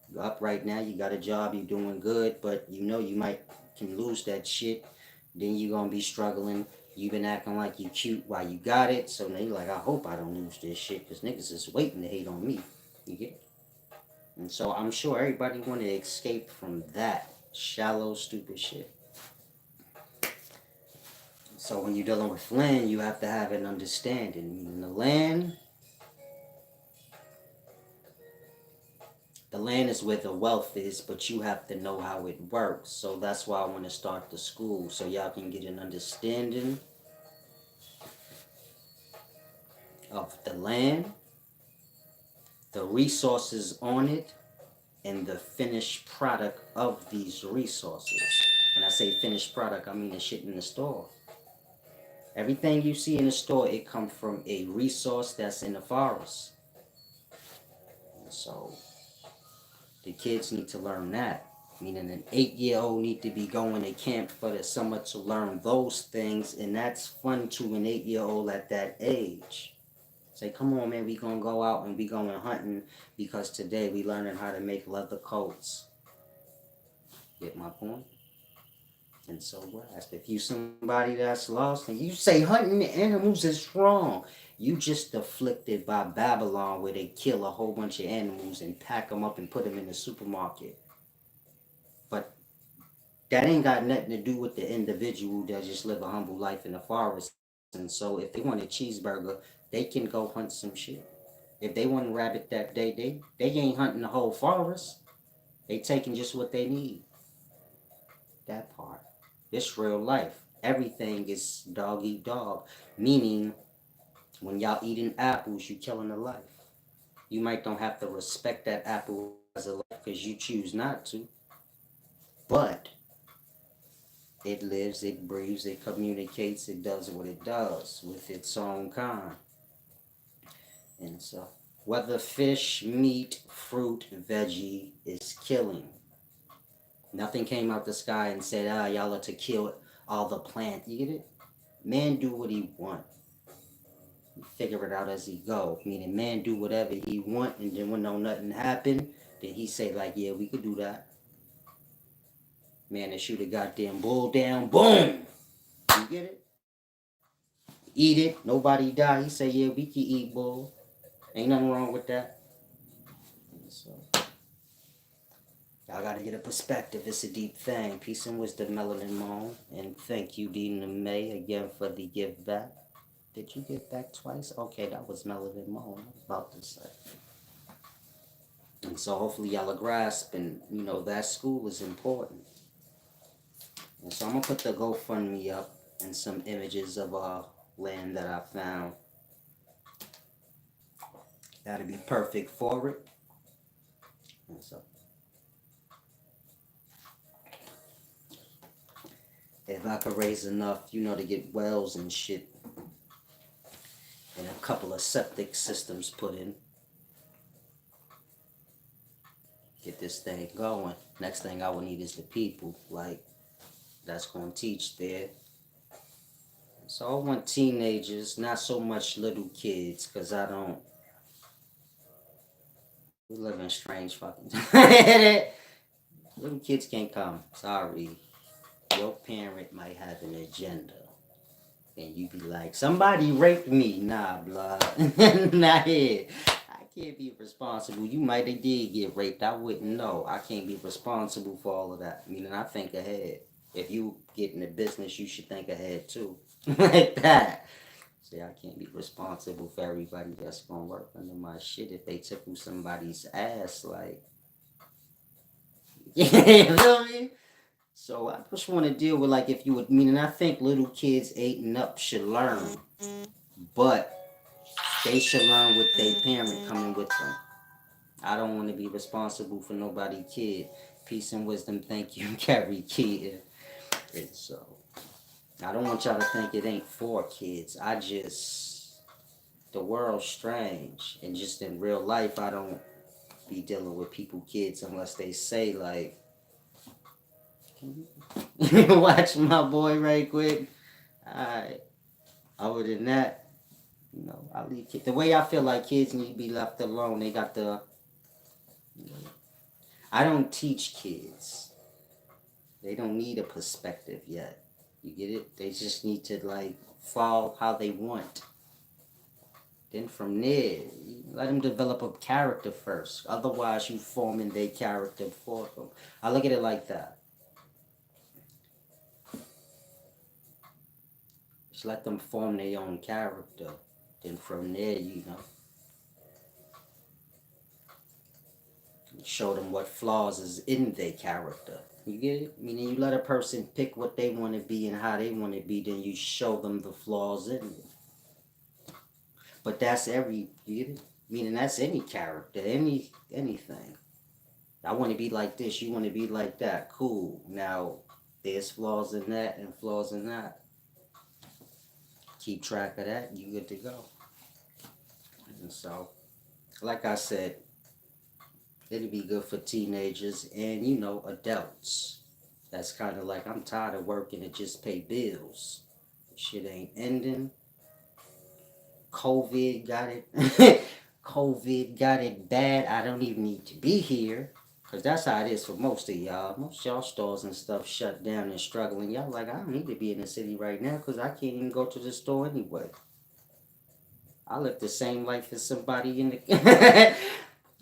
You're up right now, you got a job, you're doing good, but you know you might can lose that shit. Then you're gonna be struggling. You've been acting like you cute while you got it. So now you're like, I hope I don't lose this shit, because niggas is waiting to hate on me. You get it? And so I'm sure everybody want to escape from that shallow, stupid shit. So when you're dealing with land, you have to have an understanding. Meaning the land is where the wealth is, but you have to know how it works. So that's why I want to start the school, so y'all can get an understanding of the land, the resources on it, and the finished product of these resources. When I say finished product, I mean the shit in the store. Everything you see in the store, it comes from a resource that's in the forest. And so the kids need to learn that. Meaning an 8-year-old need to be going to camp for the summer to learn those things, and that's fun to an 8-year-old at that age. Say, come on, man, we gonna go out and we going hunting because today we learning how to make leather coats. Get my point? And so what? If you somebody that's lost and you say hunting animals is wrong, you just afflicted by Babylon where they kill a whole bunch of animals and pack them up and put them in the supermarket. But that ain't got nothing to do with the individual that just live a humble life in the forest. And so if they want a cheeseburger, they can go hunt some shit. If they want a rabbit that day, they ain't hunting the whole forest. They taking just what they need. That part. It's real life. Everything is dog eat dog. Meaning, when y'all eating apples, you killing a life. You might don't have to respect that apple as a life because you choose not to. But it lives, it breathes, it communicates, it does what it does with its own kind. And so, whether fish, meat, fruit, veggie is killing. Nothing came out the sky and said, y'all are to kill all the plant. You get it? Man do what he want. Figure it out as he go. Meaning man do whatever he want, and then when no nothing happen, then he say like, yeah, we could do that. Man, to shoot a goddamn bull down, boom! You get it? Eat it, nobody die. He say, yeah, we can eat bull. Ain't nothing wrong with that. So, y'all gotta get a perspective. It's a deep thing. Peace and wisdom, Melanin Moan. And thank you, Dina May, again for the give back. Did you give back twice? Okay, that was Melanin Moan. I was about to say. And so hopefully y'all are grasping, that school is important. And so I'm gonna put the GoFundMe up and some images of land that I found. That'll be perfect for it. And so if I could raise enough, to get wells and shit and a couple of septic systems put in, get this thing going. Next thing I would need is the people, that's gonna teach there. So I want teenagers, not so much little kids, because we live in strange fucking little kids can't come. Sorry. Your parent might have an agenda. And you be like, somebody raped me. Nah, blood. Not here. I can't be responsible. You might have did get raped. I wouldn't know. I can't be responsible for all of that. Meaning I think ahead. If you get in the business, you should think ahead too. Like that. See, I can't be responsible for everybody that's gonna work under my shit if they tickle somebody's ass, you feel me? So I just want to deal with if you would mean, and I think little kids 8 and up should learn, but they should learn with their parent coming with them. I don't want to be responsible for nobody kid. Peace and wisdom, thank you, Carrie Kid. And so I don't want y'all to think it ain't for kids. The world's strange, and just in real life, I don't be dealing with people kids unless they say watch my boy right quick. Alright. Other than that, I leave kids. The way I feel like kids need to be left alone, they got I don't teach kids. They don't need a perspective yet. You get it? They just need to fall how they want. Then from there, let them develop a character first. Otherwise, you forming their character for them. I look at it like that. Just let them form their own character. Then from there, show them what flaws is in their character. You get it? Meaning you let a person pick what they want to be and how they want to be, then you show them the flaws in it. But that's you get it? Meaning that's any character, anything. I want to be like this, you want to be like that. Cool. Now, there's flaws in that and flaws in that. Keep track of that, you good to go. And so, like I said, it'll be good for teenagers and, adults. That's kind of like, I'm tired of working to just pay bills. Shit ain't ending. COVID got it. COVID got it bad. I don't even need to be here. Because that's how it is for most of y'all. Most y'all stores and stuff shut down and struggling. Y'all like, I don't need to be in the city right now because I can't even go to the store anyway. I live the same life as somebody in the...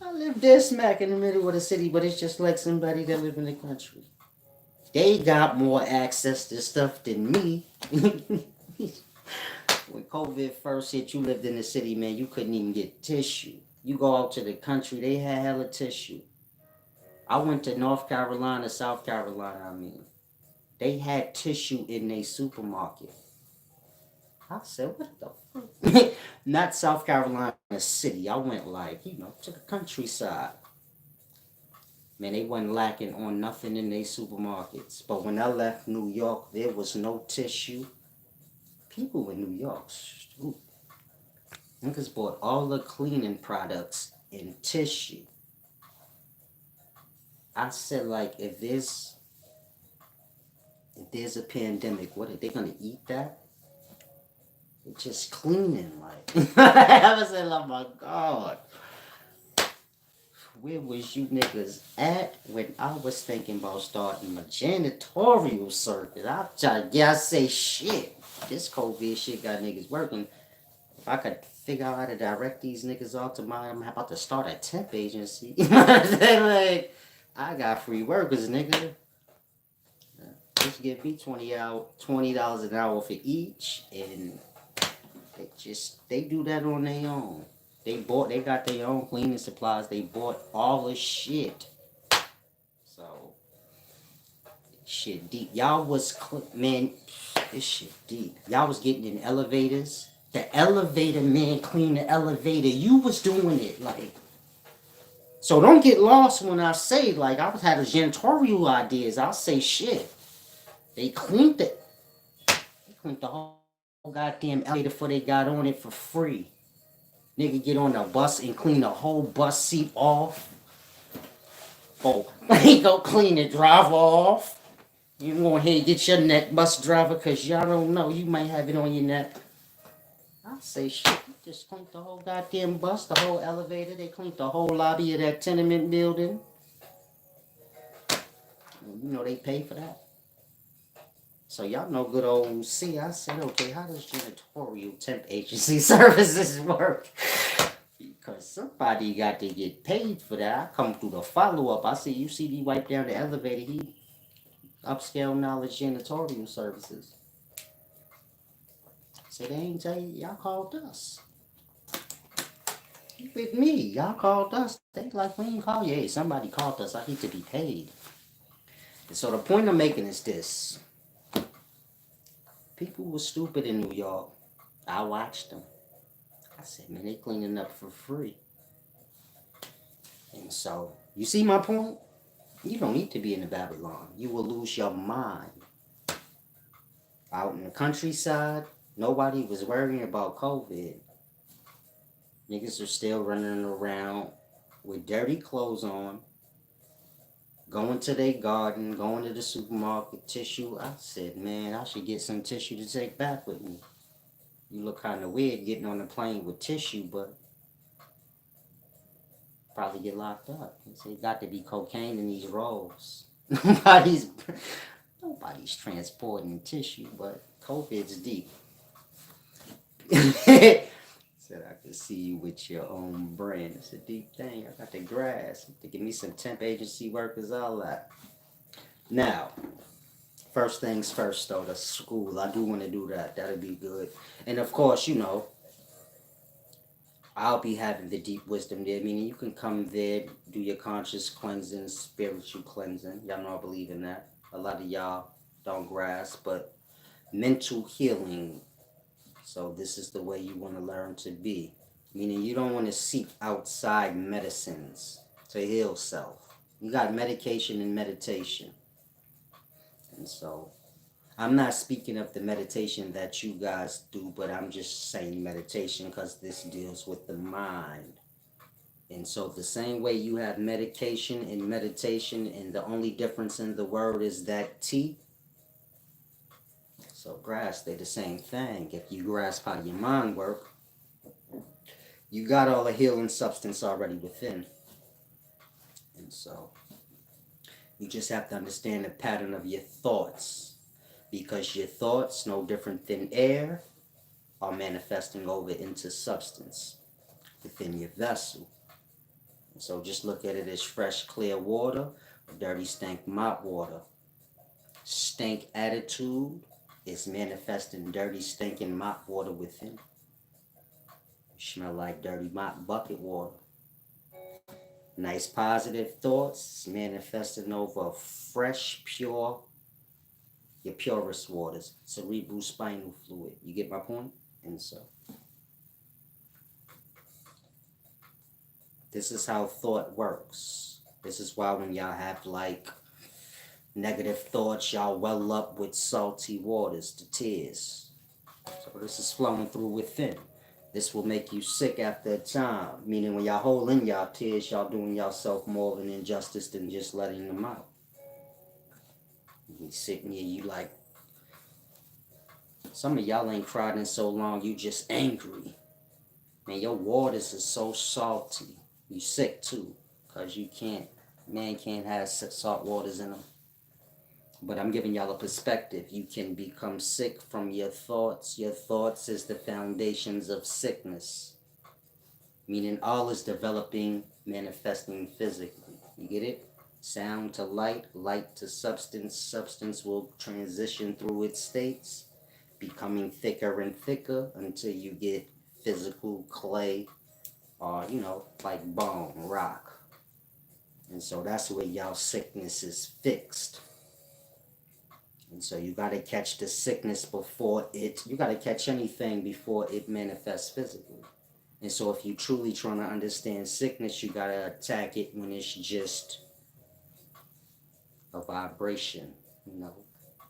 I live dead smack in the middle of the city, but it's just like somebody that live in the country. They got more access to stuff than me. When COVID first hit, you lived in the city, man, you couldn't even get tissue. You go out to the country, they had hella tissue. I went to North Carolina, South Carolina, They had tissue in their supermarket. I said, what the fuck? Not South Carolina City. I went to the countryside. Man, they wasn't lacking on nothing in their supermarkets. But when I left New York, there was no tissue. People in New York, stupid. Niggas bought all the cleaning products in tissue. I said, if there's a pandemic, what are they gonna eat that? They're just cleaning, I was like, oh my God. Where was you niggas at when I was thinking about starting my janitorial circuit? I say shit. This COVID shit got niggas working. If I could figure out how to direct these niggas off to I'm about to start a temp agency. I got free workers, nigga. Just give me $20 an hour for each, and they do that on their own. They got their own cleaning supplies. They bought all the shit. So, shit deep. Y'all was, man, this shit deep. Y'all was getting in elevators. The elevator man cleaned the elevator. You was doing it, So don't get lost when I say, I was having janitorial ideas. I'll say shit. They cleaned the whole goddamn elevator before they got on it for free. Nigga get on the bus and clean the whole bus seat off. Oh, he go clean the driver off. You go ahead and get your neck, bus driver, because y'all don't know. You might have it on your neck. I say shit. Just cleaned the whole goddamn bus, the whole elevator. They cleaned the whole lobby of that tenement building. They pay for that. So y'all know good old C. I said, okay, how does janitorial temp agency services work? Because somebody got to get paid for that. I come through the follow-up. I see UCD wipe down the elevator. He upscale knowledge janitorial services. Say they ain't tell you, y'all called us. With me, y'all called us. They like, we ain't call you. Hey, somebody called us. I need to be paid. And so the point I'm making is this. People were stupid in New York. I watched them. I said, man, they cleaning up for free. And so, you see my point? You don't need to be in the Babylon. You will lose your mind. Out in the countryside, nobody was worrying about COVID. Niggas are still running around with dirty clothes on, going to their garden, going to the supermarket, tissue. I said, man, I should get some tissue to take back with me. You look kind of weird getting on the plane with tissue, but probably get locked up. So it got to be cocaine in these rolls. Nobody's transporting tissue, but COVID's deep. Said I could see you with your own brand. It's a deep thing. I got the grass to give me some temp agency workers, all that. Now, first things first, though, the school. I do want to do that. That'll be good. And of course, I'll be having the deep wisdom there, meaning you can come there, do your conscious cleansing, spiritual cleansing. Y'all know I believe in that. A lot of y'all don't grasp, but mental healing. So this is the way you want to learn to be. Meaning you don't want to seek outside medicines to heal self. You got medication and meditation. And so I'm not speaking of the meditation that you guys do, but I'm just saying meditation because this deals with the mind. And so the same way you have medication and meditation, and the only difference in the word is that T. So grasp, they're the same thing. If you grasp how your mind work, you got all the healing substance already within. And so you just have to understand the pattern of your thoughts. Because your thoughts, no different than air, are manifesting over into substance within your vessel. And so just look at it as fresh, clear water, or dirty, stank, mop water. Stank attitude is manifesting dirty, stinking mop water within. You smell like dirty mop bucket water. Nice positive thoughts manifesting over fresh, pure, your purest waters, cerebral spinal fluid. You get my point? And so this is how thought works. This is why when y'all have like negative thoughts, y'all well up with salty waters, the tears. So this is flowing through within. This will make you sick after a time. Meaning when y'all hold in y'all tears, y'all doing yourself more of an injustice than just letting them out. You sitting here, you like, some of y'all ain't cried in so long, you just angry. Man, your waters are so salty. You sick too, because man can't have salt waters in them. But I'm giving y'all a perspective. You can become sick from your thoughts. Your thoughts is the foundations of sickness. Meaning all is developing, manifesting physically. You get it? Sound to light, light to substance. Substance will transition through its states, becoming thicker and thicker until you get physical clay or, like bone, rock. And so that's where y'all sickness is fixed. And so you got to catch the sickness you got to catch anything before it manifests physically. And so if you truly trying to understand sickness, you got to attack it when it's just a vibration,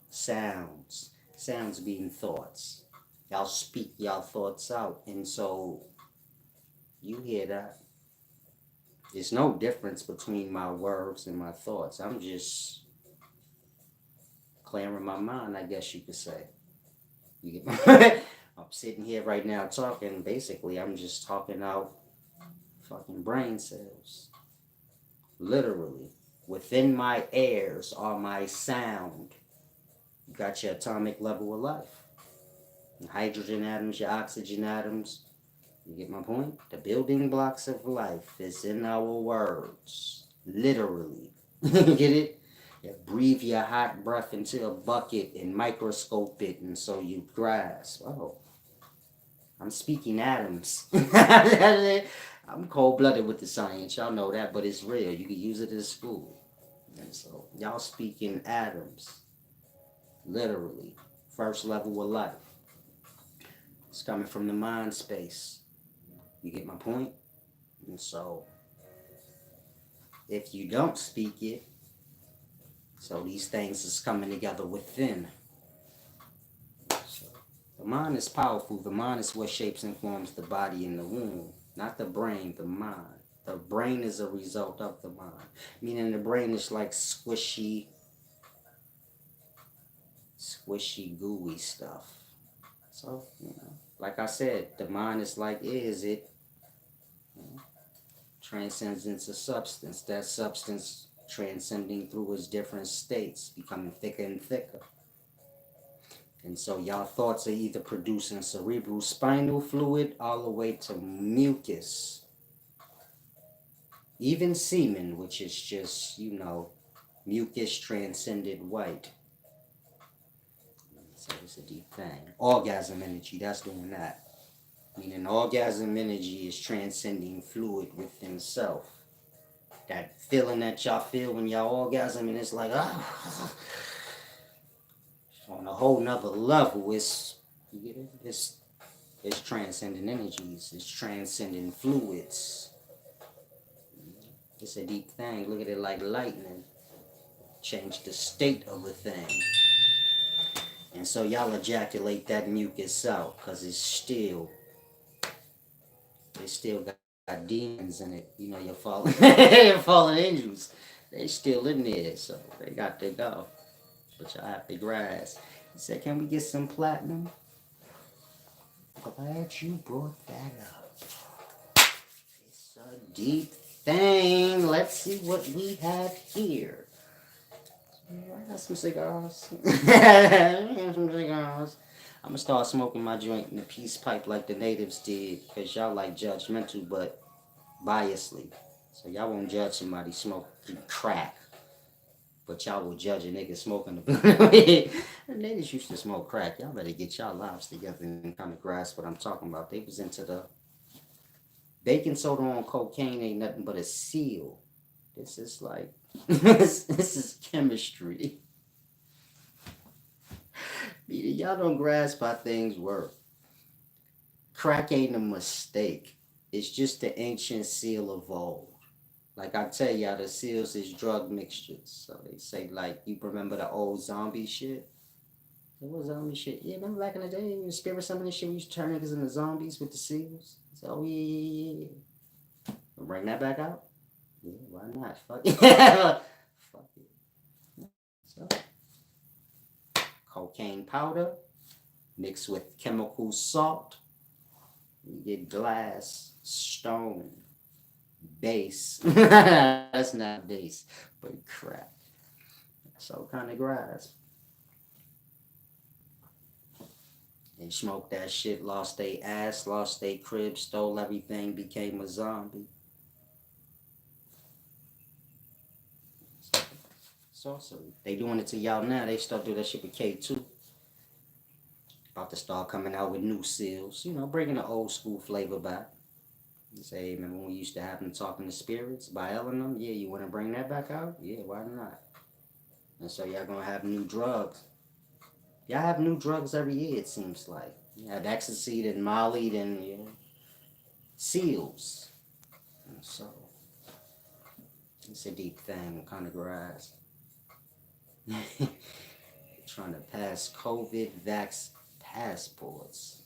sounds being thoughts. Y'all speak y'all thoughts out. And so you hear that. There's no difference between my words and my thoughts. I'm just clearing my mind, I guess you could say. You get my I'm sitting here right now talking. Basically, I'm just talking out fucking brain cells. Literally. Within my airs are my sound. You got your atomic level of life. Your hydrogen atoms, your oxygen atoms. You get my point? The building blocks of life is in our words. Literally. Get it? You breathe your hot breath into a bucket and microscope it, and so you grasp. Oh, I'm speaking atoms. I'm cold-blooded with the science. Y'all know that, but it's real. You can use it in school. And so y'all speaking atoms. Literally. First level of life. It's coming from the mind space. You get my point? And so if you don't speak it, so these things is coming together within. So the mind is powerful. The mind is what shapes and forms the body in the womb. Not the brain, the mind. The brain is a result of the mind. Meaning the brain is like squishy, gooey stuff. So, like I said, the mind is like, it transcends into substance. That substance transcending through its different states, becoming thicker and thicker. And so y'all thoughts are either producing cerebral spinal fluid all the way to mucus. Even semen, which is just, mucus transcended white. So it's a deep thing. Orgasm energy, that's doing that. Meaning orgasm energy is transcending fluid within self. That feeling that y'all feel when y'all orgasm and it's like, ah, on a whole nother level. You get it? It's transcending energies. It's transcending fluids. It's a deep thing. Look at it like lightning. Change the state of a thing. And so y'all ejaculate that mucus out because it still got demons in it. You know, your fallen, your fallen angels. They still in there, so they got to go. But y'all have to grasp. He said, can we get some platinum? Glad you brought that up. It's a deep thing. Let's see what we have here. I got some cigars. Some cigars. I'm gonna start smoking my joint in the peace pipe like the natives did, because y'all like judgmental but biasly. So y'all won't judge somebody smoking crack, but y'all will judge a nigga smoking the the niggas used to smoke crack. Y'all better get y'all lives together and kind of grasp what I'm talking about. They was into the baking soda on cocaine ain't nothing but a seal. This is like this is chemistry. Y'all don't grasp how things work. Crack ain't a mistake. It's just the ancient seal of old. Like I tell y'all, the seals is drug mixtures. So they say, like, you remember the old zombie shit? It was zombie shit. Yeah, remember back in the day, the spirit summoning shit, we used to turn niggas into zombies with the seals? So, oh, yeah. Bring that back out? Yeah, why not? Fuck it. Fuck it. So, cocaine powder mixed with chemical salt. You get glass, stone, base. That's not base, but crap. So kind of grass. They smoked that shit, lost they ass, lost they crib, stole everything, became a zombie. Sorcery. They doing it to y'all now. They start doing that shit with K2. About to start coming out with new seals. You know, bringing the old school flavor back. You say, hey, remember when we used to have them talking to spirits by Eleanor? Yeah, you want to bring that back out? Yeah, why not? And so y'all gonna have new drugs. Y'all have new drugs every year, it seems like. You have ecstasy, then Molly, then, you know, seals. And so, it's a deep thing, kind of grass. Trying to pass COVID vax passports.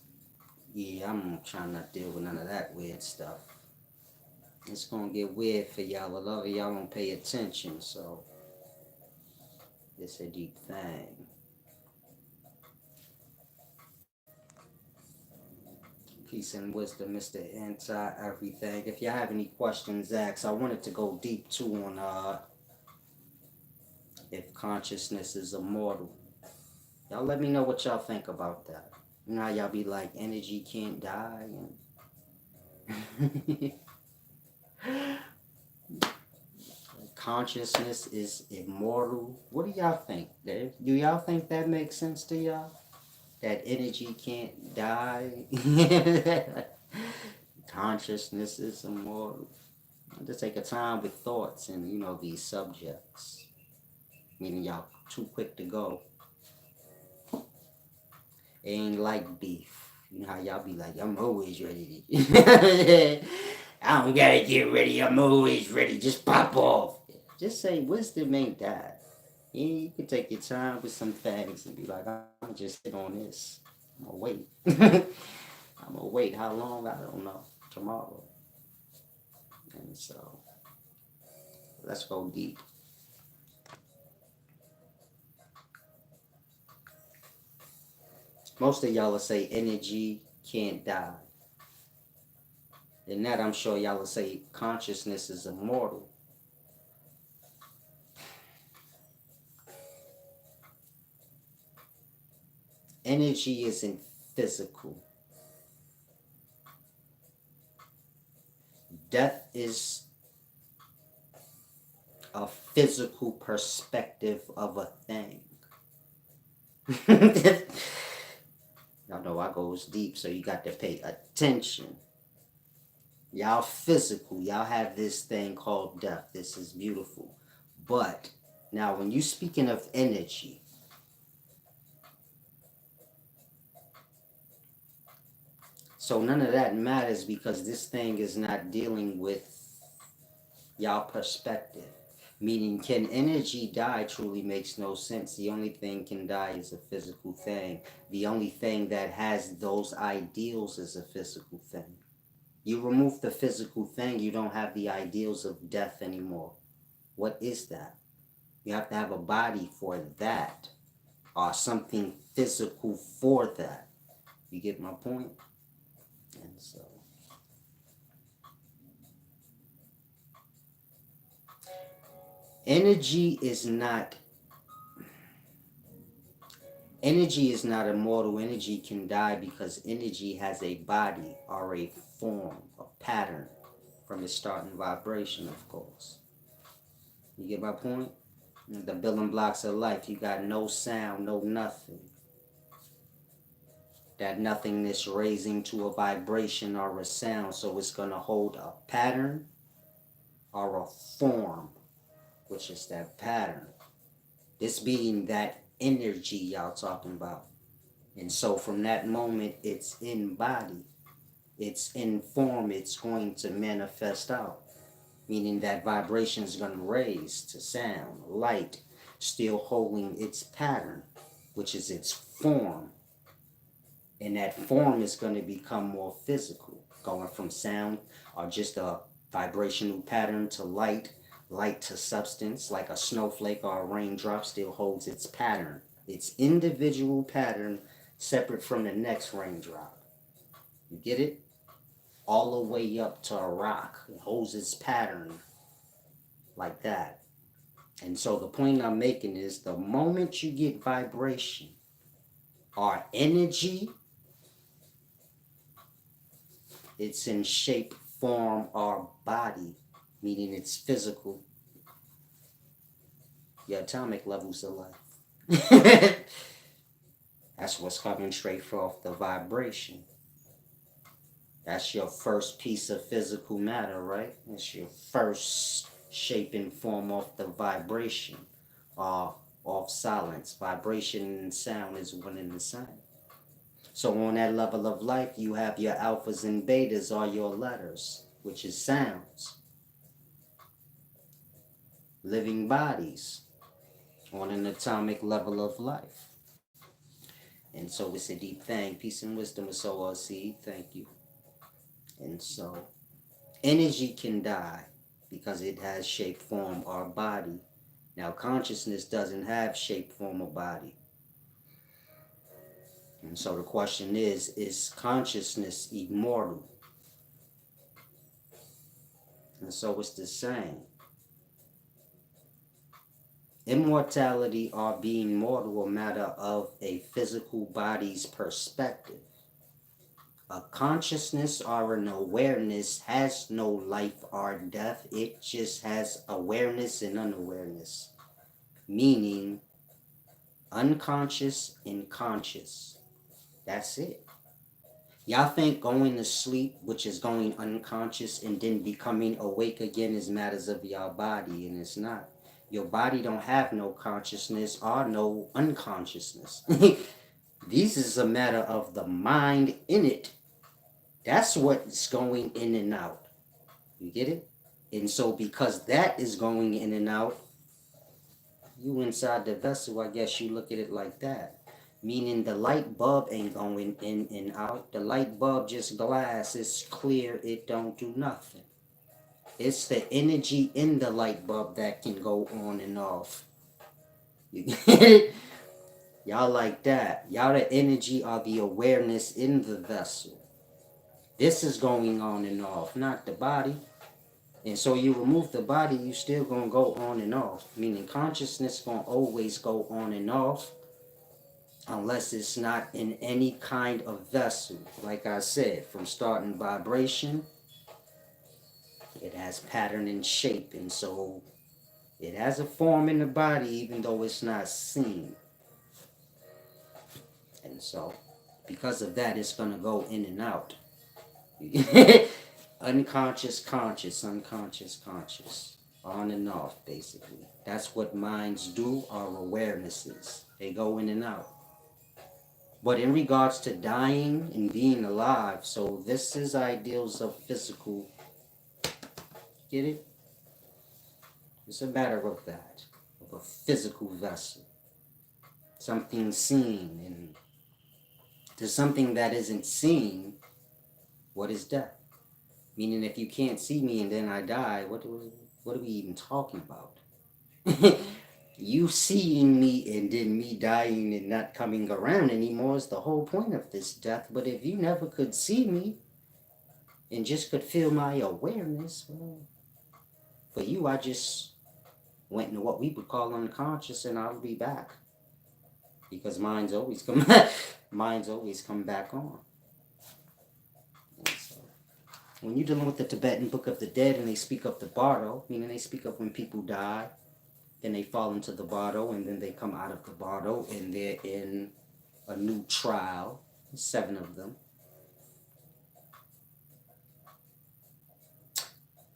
Yeah, I'm trying not to deal with none of that weird stuff. It's gonna get weird for y'all. A lot of y'all don't pay attention, so it's a deep thing. Peace and wisdom, Mr. Anti-Everything. If y'all have any questions, ask. I wanted to go deep too on if consciousness is immortal. Y'all let me know what y'all think about that. You know how y'all be like, energy can't die, and consciousness is immortal. What do y'all think? Do y'all think that makes sense to y'all? That energy can't die? Consciousness is immortal. I just take a time with thoughts and, you know, these subjects. Meaning y'all too quick to go. It ain't like beef. You know how y'all be like, I'm always ready to... I don't gotta get ready, I'm always ready. Just pop off. Just say wisdom ain't that. Yeah, you can take your time with some things and be like, I'm just sit on this. I'm gonna wait. I'm gonna wait. How long? I don't know. Tomorrow. And so, let's go deep. Most of y'all will say energy can't die. And that I'm sure y'all will say consciousness is immortal. Energy isn't physical. Death is a physical perspective of a thing. Y'all know I goes deep, so you got to pay attention. Y'all physical, y'all have this thing called death. This is beautiful. But now when you speaking of energy, so none of that matters because this thing is not dealing with y'all perspective. Meaning, can energy die truly makes no sense. The only thing can die is a physical thing. The only thing that has those ideals is a physical thing. You remove the physical thing, you don't have the ideals of death anymore. What is that? You have to have a body for that, or something physical for that. You get my point? And so, energy is not energy is not immortal. Energy can die because energy has a body or a form, a pattern from its starting vibration, of course. You get my point? The building blocks of life, you got no sound, no nothing. That nothingness raising to a vibration or a sound, so it's going to hold a pattern or a form, which is that pattern. This being that energy y'all talking about. And so from that moment, it's in body, it's in form, it's going to manifest out. Meaning that vibration is going to raise to sound, light, still holding its pattern, which is its form. And that form is going to become more physical, going from sound or just a vibrational pattern to light, light to substance, like a snowflake or a raindrop still holds its pattern, its individual pattern, separate from the next raindrop. You get it? All the way up to a rock. It holds its pattern like that. And so the point I'm making is the moment you get vibration or energy, it's in shape, form, or body, meaning it's physical. Your atomic levels of life. That's what's coming straight off the vibration. That's your first piece of physical matter, right? It's your first shape and form of the vibration, of silence. Vibration and sound is one and the same. So on that level of life, you have your alphas and betas are your letters, which is sounds. Living bodies on an atomic level of life. And so it's a deep thing. Peace and wisdom is so all seed. Thank you. And so energy can die because it has shape, form, or body. Now consciousness doesn't have shape, form, or body. And so the question is consciousness immortal? And so it's the same. Immortality or being mortal a matter of a physical body's perspective. A consciousness or an awareness has no life or death. It just has awareness and unawareness. Meaning unconscious and conscious. That's it. Y'all think going to sleep, which is going unconscious and then becoming awake again, is matters of your body, and it's not. Your body don't have no consciousness or no unconsciousness. This is a matter of the mind in it. That's what's going in and out. You get it? And so because that is going in and out, you inside the vessel, I guess you look at it like that. Meaning the light bulb ain't going in and out. The light bulb just glass. It's clear. It don't do nothing. It's the energy in the light bulb that can go on and off. You get it? Y'all like that. Y'all the energy or the awareness in the vessel. This is going on and off, not the body. And so you remove the body, you still gonna go on and off. Meaning consciousness gonna always go on and off unless it's not in any kind of vessel. Like I said, from starting vibration, it has pattern and shape, and so it has a form in the body even though it's not seen. And so, because of that, it's going to go in and out. Unconscious, conscious, unconscious, conscious. On and off, basically. That's what minds do, our awarenesses. They go in and out. But in regards to dying and being alive, so this is ideals of physical. Get it? It's a matter of that, of a physical vessel. Something seen, and to something that isn't seen, what is death? Meaning, if you can't see me and then I die, what are we even talking about? You seeing me and then me dying and not coming around anymore is the whole point of this death. But if you never could see me and just could feel my awareness, well, for you, I just went into what we would call unconscious, and I'll be back because mine's always come, mine's always come back on. So, when you're dealing with the Tibetan Book of the Dead and they speak of the bardo, meaning they speak of when people die, then they fall into the bardo, and then they come out of the bardo, and they're in a new trial, 7 of them.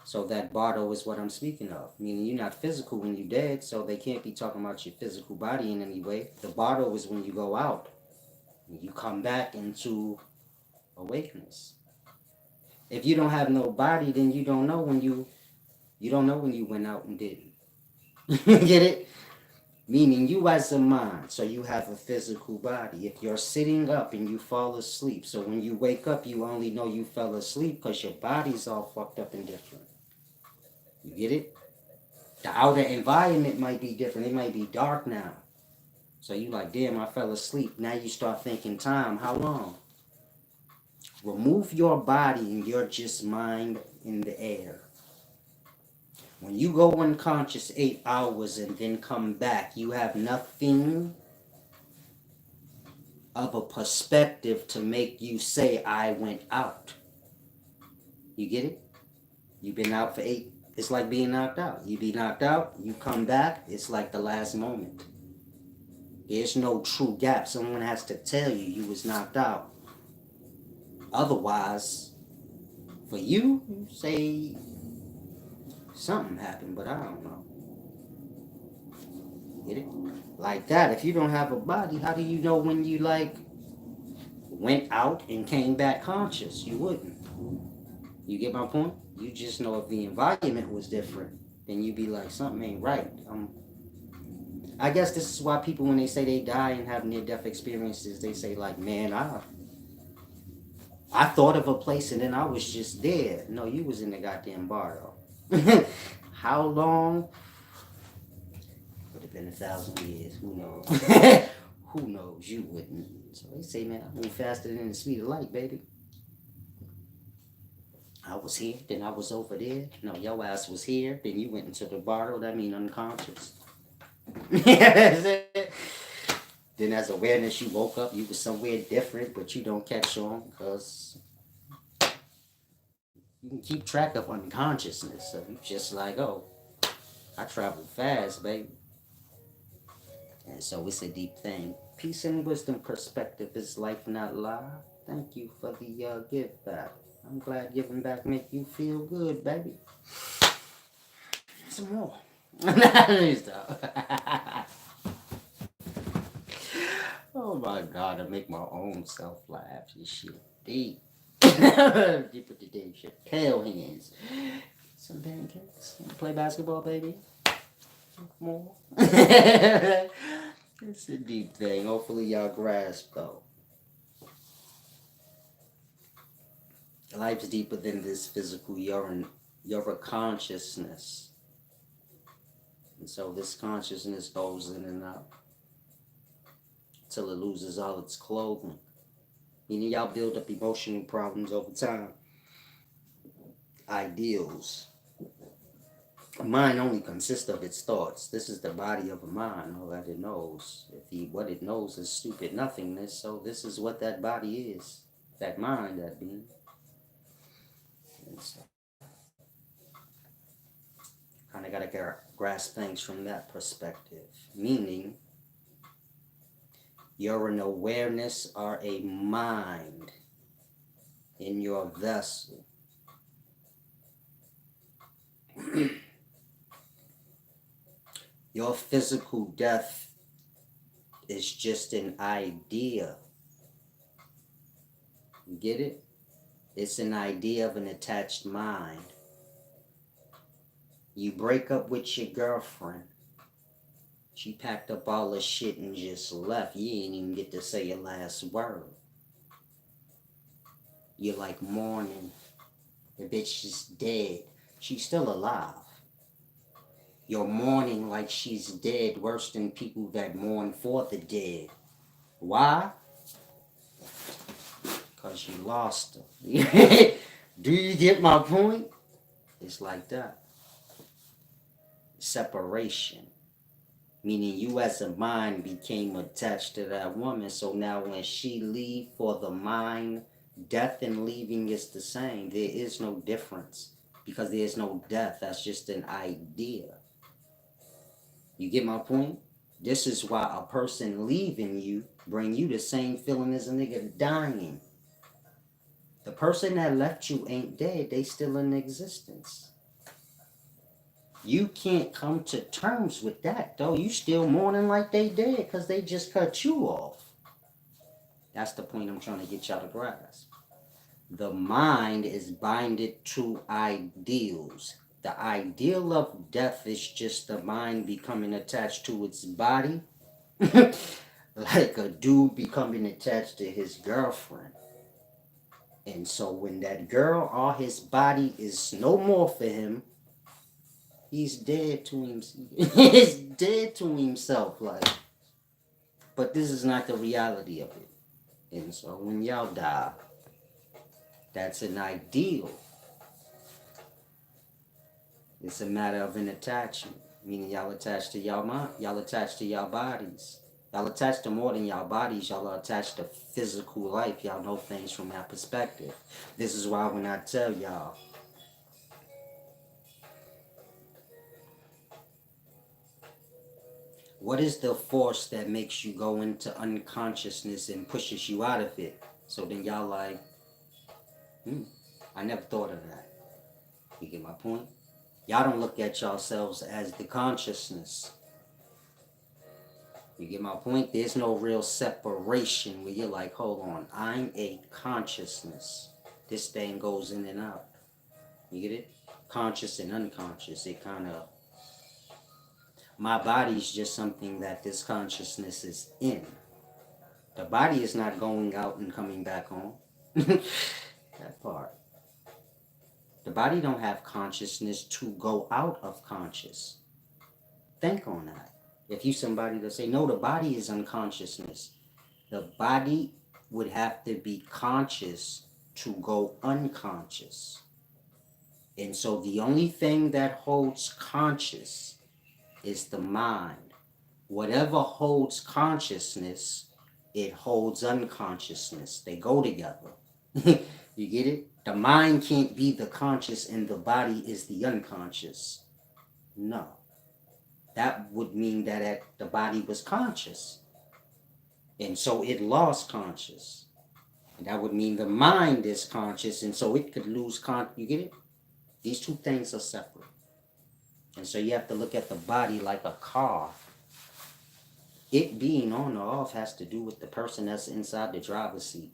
So that bardo is what I'm speaking of, meaning you're not physical when you're dead, so they can't be talking about your physical body in any way. The bardo is when you go out, and you come back into awakeness. If you don't have no body, then you don't know when you don't know when you went out and didn't. Get it? Meaning you as a mind, so you have a physical body. If you're sitting up and you fall asleep, so when you wake up, you only know you fell asleep because your body's all fucked up and different. You get it? The outer environment might be different. It might be dark now. So you like, damn, I fell asleep. Now you start thinking time. How long? Remove your body and you're just mind in the air. When you go unconscious 8 hours and then come back, you have nothing of a perspective to make you say, I went out. You get it? You've been out for 8. It's like being knocked out. You be knocked out, you come back, it's like the last moment. There's no true gap. Someone has to tell you you was knocked out. Otherwise, for you, say something happened, but I don't know. Get it? Like that. If you don't have a body, how do you know when you like went out and came back conscious? You wouldn't. You get my point? You just know if the environment was different, then you'd be like, something ain't right. I guess this is why people, when they say they die and have near-death experiences, they say like, man, I thought of a place and then I was just there. No, you was in the goddamn bar though. How long? Would have been 1,000 years. Who knows? Who knows? You wouldn't. So they say, man, I move faster than the speed of light, baby. I was here, then I was over there. No, your ass was here, then you went into the bottle. That mean unconscious. Then as awareness, you woke up, you was somewhere different, but you don't catch on because you can keep track of unconsciousness. So you just like, oh, I travel fast, baby. And so it's a deep thing. Peace and wisdom perspective is life, not lie. Thank you for the give back. I'm glad giving back make you feel good, baby. Some more. Oh my god, I make my own self laugh. This shit deep. Deep with the deep shit. Tail hands. Some pancakes. Play basketball, baby. More. It's a deep thing. Hopefully y'all grasp though. Life's deeper than this physical. You're a consciousness. And so this consciousness goes in and out till it loses all its clothing. Meaning y'all build up emotional problems over time. Ideals. A mind only consists of its thoughts. This is the body of a mind, all that it knows. What it knows is stupid nothingness, so this is what that body is. That mind, that being. So, kind of got to grasp things from that perspective. Meaning, You're an awareness or a mind in your vessel. Your physical death is just an idea. You get it? It's an idea of an attached mind. You break up with your girlfriend. She packed up all her shit and just left. You ain't even get to say your last word. You're like mourning. The bitch is dead. She's still alive. You're mourning like she's dead, worse than people that mourn for the dead. Why? Because you lost her. Do you get my point? It's like that. Separation. Meaning you as a mind became attached to that woman. So now when she leave for the mind, death and leaving is the same. There is no difference. Because there is no death. That's just an idea. You get my point? This is why a person leaving you bring you the same feeling as a nigga dying. The person that left you ain't dead. They still in existence. You can't come to terms with that, though. You still mourning like they dead because they just cut you off. That's the point I'm trying to get y'all to grasp. The mind is binded to ideals. The ideal of death is just the mind becoming attached to its body. Like a dude becoming attached to his girlfriend. And so when that girl or his body is no more for him, he's dead to himself. He's dead to himself, like. But this is not the reality of it. And so when y'all die, that's an ideal. It's a matter of an attachment. Meaning y'all attached to y'all mind, y'all attached to y'all bodies. Y'all attached to more than y'all bodies, y'all are attached to physical life. Y'all know things from that perspective. This is why when I tell y'all, what is the force that makes you go into unconsciousness and pushes you out of it? So then y'all like, I never thought of that. You get my point? Y'all don't look at yourselves as the consciousness. You get my point? There's no real separation where you're like, hold on, I'm a consciousness. This thing goes in and out. You get it? Conscious and unconscious. It kind of, my body's just something that this consciousness is in. The body is not going out and coming back on. That part. The body don't have consciousness to go out of conscious. Think on that. If you somebody to say, no, the body is unconsciousness. The body would have to be conscious to go unconscious. And so the only thing that holds conscious is the mind. Whatever holds consciousness, it holds unconsciousness. They go together. You get it? The mind can't be the conscious and the body is the unconscious. No. That would mean that the body was conscious. And so it lost conscious. And that would mean the mind is conscious and so it could lose you get it? These two things are separate. And so you have to look at the body like a car. It being on or off has to do with the person that's inside the driver's seat.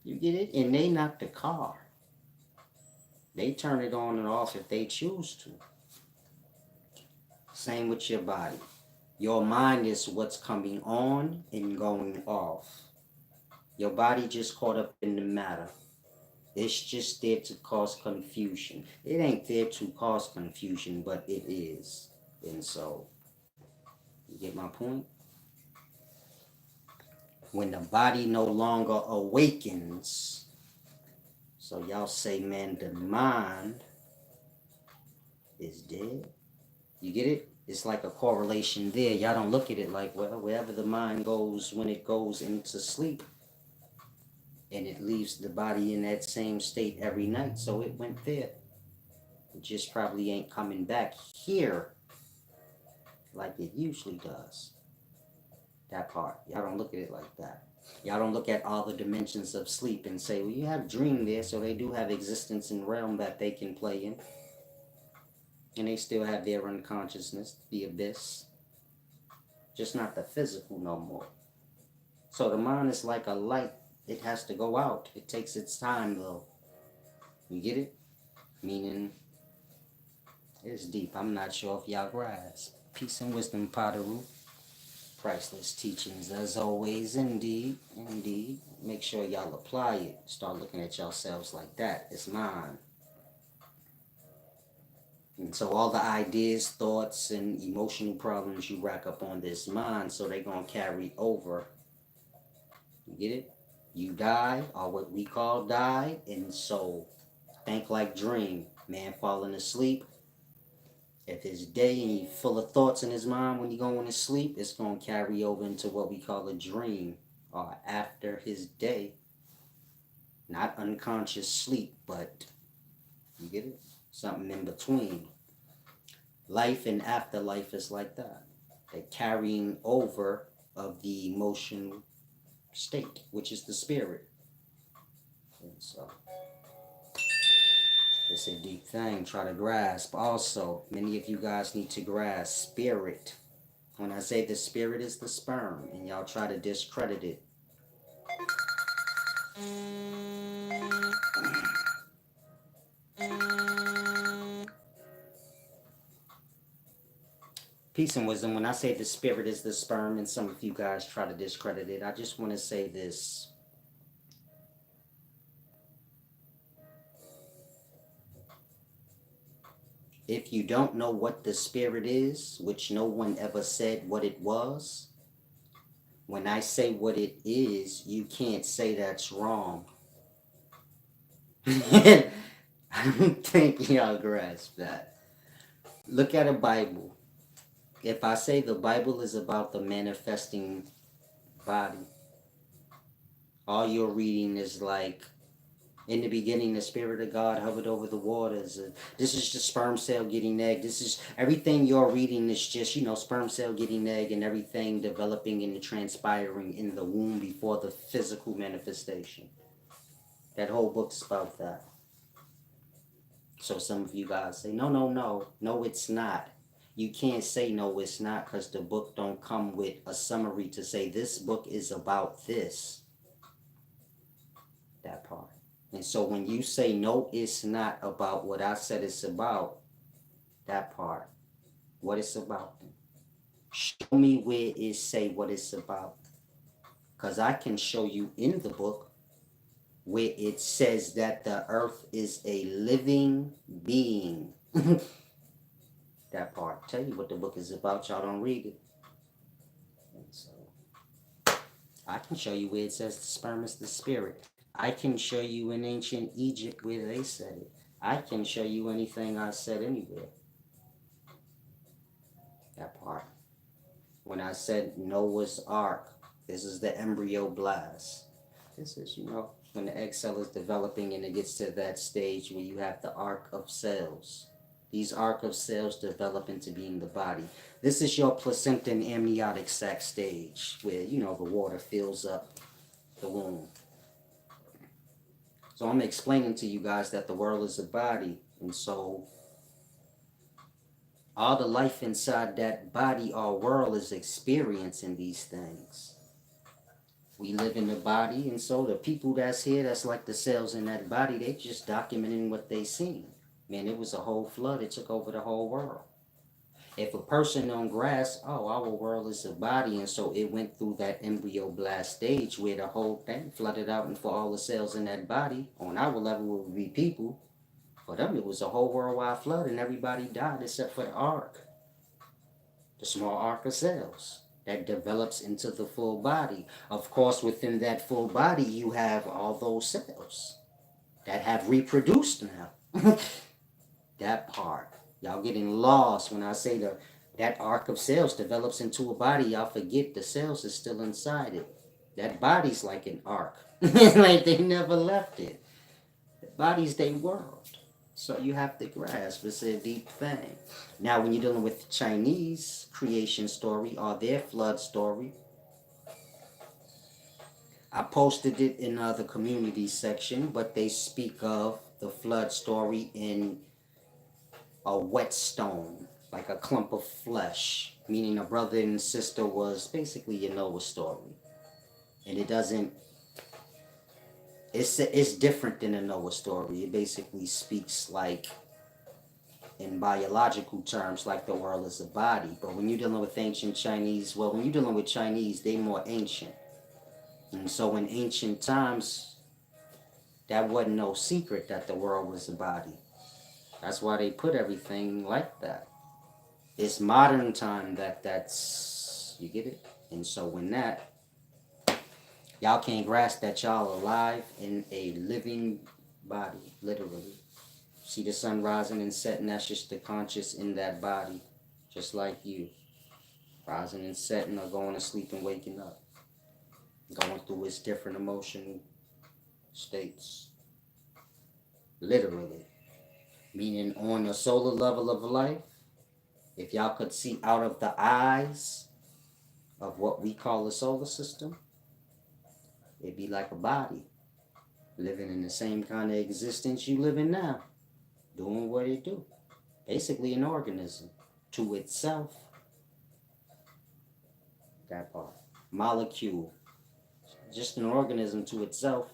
You get it? And they not the car. They turn it on and off if they choose to. Same with your body. Your mind is what's coming on and going off. Your body just caught up in the matter. It's just there to cause confusion. It ain't there to cause confusion, but it is. And so, you get my point? When the body no longer awakens, so y'all say, man, the mind is dead. You get it? It's like a correlation there. Y'all don't look at it like, well, wherever the mind goes when it goes into sleep, and it leaves the body in that same state every night, so it went there. It just probably ain't coming back here like it usually does. That part. Y'all don't look at it like that. Y'all don't look at all the dimensions of sleep and say, well, you have dream there, so they do have existence in realm that they can play in. And they still have their unconsciousness, the abyss. Just not the physical no more. So the mind is like a light. It has to go out. It takes its time though. You get it? Meaning, it's deep. I'm not sure if y'all grasp. Peace and wisdom, Padaru. Priceless teachings as always, indeed. Indeed. Make sure y'all apply it. Start looking at yourselves like that. It's mine. And so all the ideas, thoughts, and emotional problems you rack up on this mind, so they're going to carry over. You get it? You die, or what we call die, in soul. Think like dream. Man falling asleep. If it's day and he's full of thoughts in his mind when he going to sleep, it's going to carry over into what we call a dream, or after his day. Not unconscious sleep, but you get it? Something in between. Life and afterlife is like that. The carrying over of the emotional state, which is the spirit. And so it's a deep thing. Try to grasp. Also, many of you guys need to grasp spirit. When I say the spirit is the sperm, and y'all try to discredit it. Peace and wisdom. When I say the spirit is the sperm, and some of you guys try to discredit it, I just want to say this. If you don't know what the spirit is, which no one ever said what it was, when I say what it is, you can't say that's wrong. I don't think y'all grasp that. Look at a Bible. If I say the Bible is about the manifesting body, all you're reading is like, in the beginning, the Spirit of God hovered over the waters. This is the sperm cell getting egg. This is everything you're reading is just, sperm cell getting egg and everything developing and transpiring in the womb before the physical manifestation. That whole book's about that. So some of you guys say, no, no, no. No, it's not. You can't say no, it's not, because the book don't come with a summary to say this book is about this. That part. And so when you say, no, it's not about what I said it's about, that part, what it's about. Show me where it say what it's about. Because I can show you in the book where it says that the earth is a living being. That part. Tell you what the book is about. Y'all don't read it. And so I can show you where it says the sperm is the spirit. I can show you in ancient Egypt where they said it. I can show you anything I said anywhere. That part. When I said Noah's Ark, this is the embryo blast. This is, when the egg cell is developing and it gets to that stage where you have the arc of cells. These arc of cells develop into being the body. This is your placenta and amniotic sac stage where, the water fills up the womb. So I'm explaining to you guys that the world is a body, and so all the life inside that body or world is experiencing these things. We live in the body, and so the people that's here, that's like the cells in that body, they just documenting what they seen. Man, it was a whole flood. It took over the whole world. If a person don't grasp, our world is a body, and so it went through that embryo blast stage where the whole thing flooded out, and for all the cells in that body, on our level would be people. For them, it was a whole worldwide flood, and everybody died except for the ark, the small ark of cells that develops into the full body. Of course, within that full body, you have all those cells that have reproduced now. That part. Y'all getting lost when I say that arc of cells develops into a body. Y'all forget the cells is still inside it. That body's like an arc. Like they never left it. The body's their world. So you have to grasp. It's a deep thing. Now when you're dealing with the Chinese creation story or their flood story, I posted it in the community section, but they speak of the flood story in a whetstone, like a clump of flesh, meaning a brother and sister was basically a Noah story. And it doesn't, it's different than a Noah story. It basically speaks like in biological terms, like the world is a body. But when you're dealing with ancient Chinese, well, when you're dealing with Chinese, they more ancient. And so in ancient times, that wasn't no secret that the world was a body. That's why they put everything like that. It's modern time that's, you get it? And so when that, y'all can't grasp that y'all alive in a living body, literally. See the sun rising and setting, that's just the conscious in that body, just like you. Rising and setting or going to sleep and waking up. Going through its different emotional states. Literally. Meaning on the solar level of life, if y'all could see out of the eyes of what we call the solar system, it'd be like a body. Living in the same kind of existence you live in now. Doing what it do. Basically an organism. To itself. That part. Molecule. Just an organism to itself.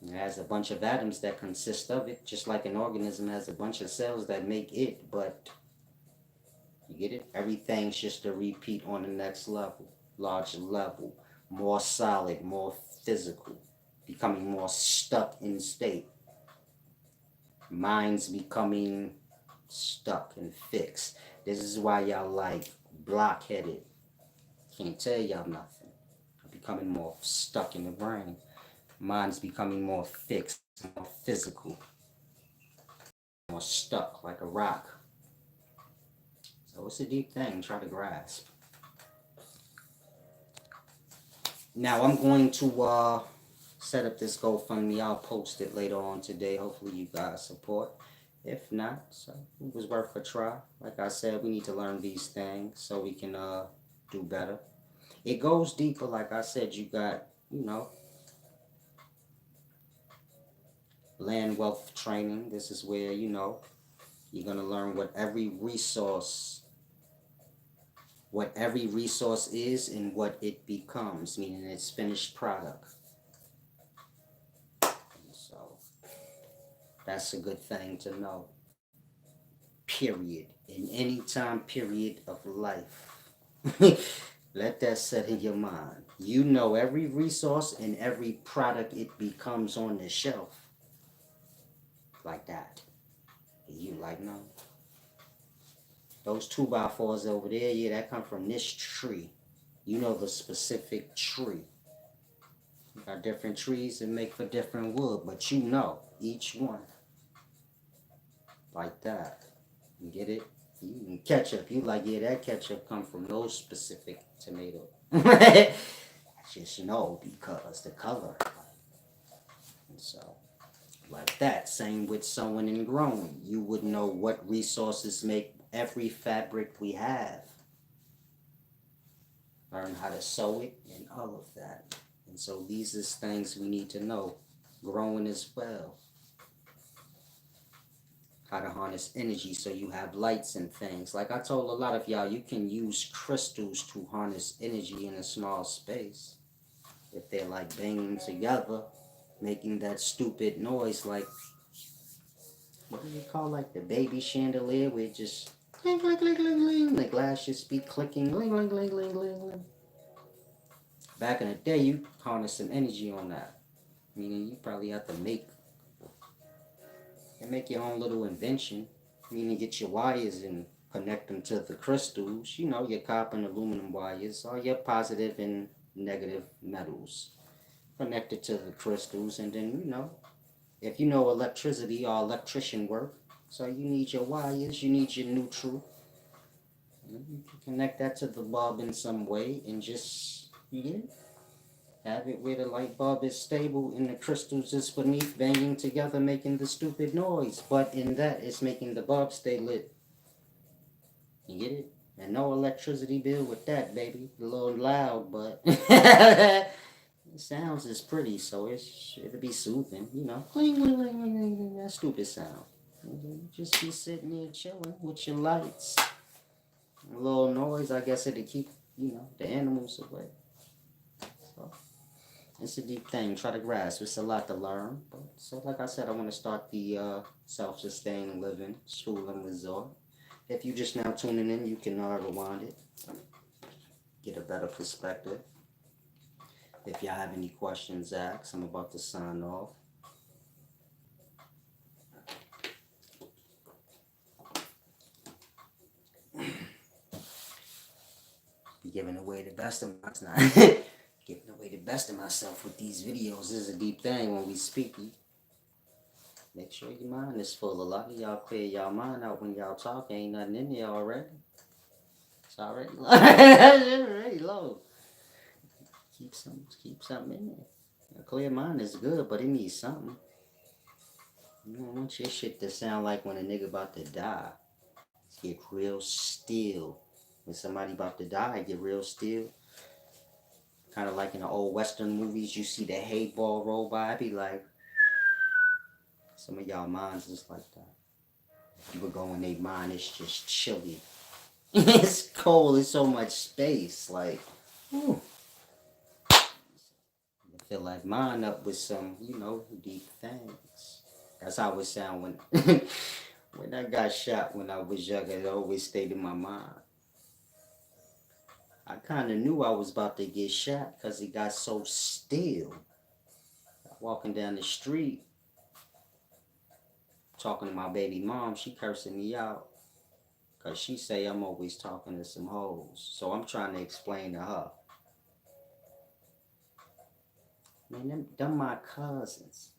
It has a bunch of atoms that consist of it, just like an organism has a bunch of cells that make it, but you get it? Everything's just a repeat on the next level, larger level, more solid, more physical, becoming more stuck in state. Minds becoming stuck and fixed. This is why y'all like blockheaded. Can't tell y'all nothing. Becoming more stuck in the brain. Mind's becoming more fixed, more physical, more stuck like a rock. So it's a deep thing, try to grasp. Now I'm going to set up this GoFundMe. I'll post it later on today. Hopefully you guys support. If not, so it was worth a try. Like I said, we need to learn these things so we can do better. It goes deeper, like I said, you got, you know, land wealth training. This is where, you know, you're going to learn what every resource is and what it becomes, meaning its finished product. So that's a good thing to know. Period. In any time period of life. Let that set in your mind. You know every resource and every product it becomes on the shelf. Like that. And you like, no. Those 2x4s over there, yeah, that come from this tree. You know the specific tree. You got different trees that make for different wood, but you know each one. Like that. You get it? You ketchup, you like, yeah, that ketchup come from those specific tomatoes. Just know because the color. And so, like that. Same with sewing and growing. You would know what resources make every fabric we have. Learn how to sew it and all of that. And so these is things we need to know. Growing as well. How to harness energy so you have lights and things. Like I told a lot of y'all, you can use crystals to harness energy in a small space. If they're like banging together, making that stupid noise like, what do you call like the baby chandelier where it just clink, clink, clink, clink, clink, the glass just be clicking, clink, clink, clink, clink, clink, clink. Back in the day, you harness some energy on that. Meaning you probably have to make your own little invention. Meaning get your wires and connect them to the crystals. You know, your copper and aluminum wires, or your positive and negative metals connected to the crystals. And then, you know, if you know electricity or electrician work, so you need your wires, you need your neutral. You can connect that to the bulb in some way and just, yeah, have it where the light bulb is stable and the crystals is beneath banging together making the stupid noise. But in that, it's making the bulb stay lit. You get it? And no electricity bill with that, baby. A little loud, but It sounds is pretty, so it'll be soothing, you know. Cling, cling, cling, cling, cling, cling, that stupid sound. You just be sitting there chilling with your lights. A little noise, I guess it'll keep, the animals away. So it's a deep thing. Try to grasp. It's a lot to learn. But so like I said, I want to start the self-sustaining living school and resort. If you just now tuning in, you can rewind it, get a better perspective. If y'all have any questions, ask. I'm about to sign off. Giving away the best of myself. Giving away the best of myself with these videos. This is a deep thing when we speak. Make sure your mind is full. A lot of y'all clear y'all mind out when y'all talk. Ain't nothing in there already. It's already low. It's already low. Keep something in there. A clear mind is good, but it needs something. You don't want your shit to sound like when a nigga about to die. Get real still. When somebody about to die, get real still. Kind of like in the old Western movies, you see the hay ball roll by. I be like, some of y'all minds is like that. People go in their mind, it's just chilly. It's cold, it's so much space. Like, ooh. I feel like mine up with some, deep things. That's how it sound when when I got shot when I was younger. It always stayed in my mind. I kind of knew I was about to get shot because it got so still. Walking down the street, talking to my baby mom, she cursing me out because she say I'm always talking to some hoes. So I'm trying to explain to her. Man, them my cousins.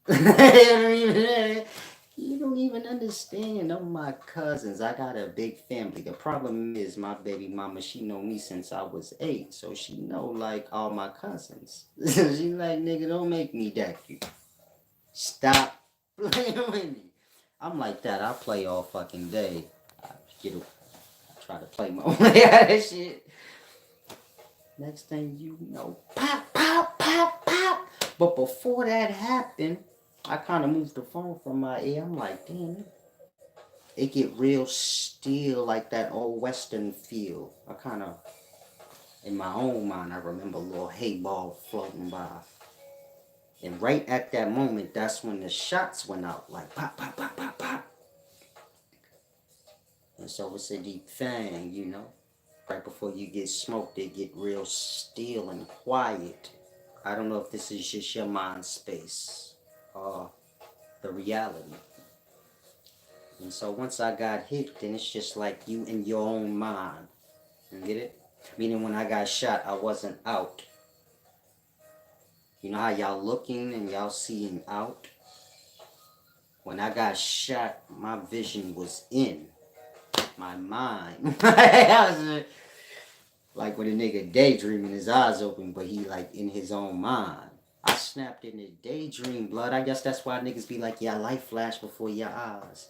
You don't even understand. Them my cousins. I got a big family. The problem is my baby mama, she know me since I was 8. So she know like all my cousins. She like, nigga, don't make me that cute. Stop playing with me. I'm like that. I play all fucking day. I try to play my way out of shit. Next thing you know, pop, pop, pop, pop. But before that happened, I kind of moved the phone from my ear. I'm like, damn, it get real still, like that old Western feel. I kind of, in my own mind, I remember a little hay ball floating by. And right at that moment, that's when the shots went out, like pop, pop, pop, pop, pop. And so it's a deep thing, Right before you get smoked, they get real still and quiet. I don't know if this is just your mind space or the reality. And so once I got hit, then it's just like you in your own mind. You get it? Meaning when I got shot, I wasn't out. You know how y'all looking and y'all seeing out? When I got shot, my vision was in my mind. Like when a nigga daydreaming, his eyes open, but he like in his own mind. I snapped in a daydream, blood. I guess that's why niggas be like, yeah, light flash before your eyes.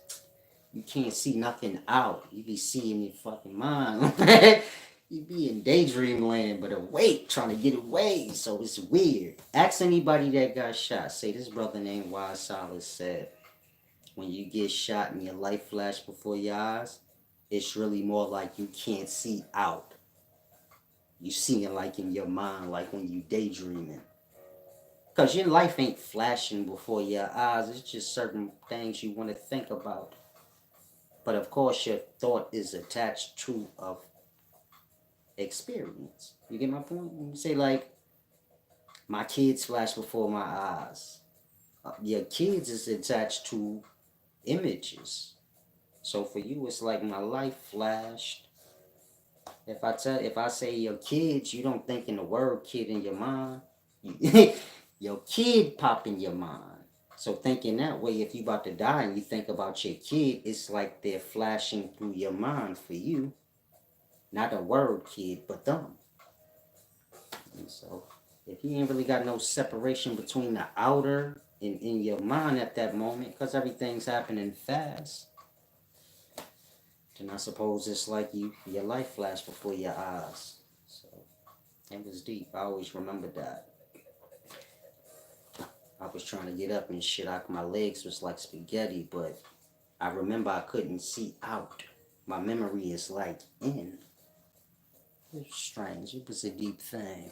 You can't see nothing out. You be seeing your fucking mind. You be in daydream land, but awake, trying to get away. So it's weird. Ask anybody that got shot. Say this brother named Wise Solace said, when you get shot and your light flash before your eyes, it's really more like you can't see out. You see it like in your mind, like when you daydreaming. Because your life ain't flashing before your eyes. It's just certain things you want to think about. But of course, your thought is attached to of experience. You get my point? You say like, my kids flash before my eyes. Your kids is attached to images. So for you, it's like my life flashed. If I say your kids, you don't think in the word kid in your mind. Your kid pop in your mind. So thinking that way, if you about to die and you think about your kid, it's like they're flashing through your mind for you. Not a word kid, but them. And so if you ain't really got no separation between the outer and in your mind at that moment, because everything's happening fast, then I suppose it's like your life flashed before your eyes. So it was deep. I always remember that. I was trying to get up and shit. My legs was like spaghetti, but I remember I couldn't see out. My memory is like in. It was strange. It was a deep thing.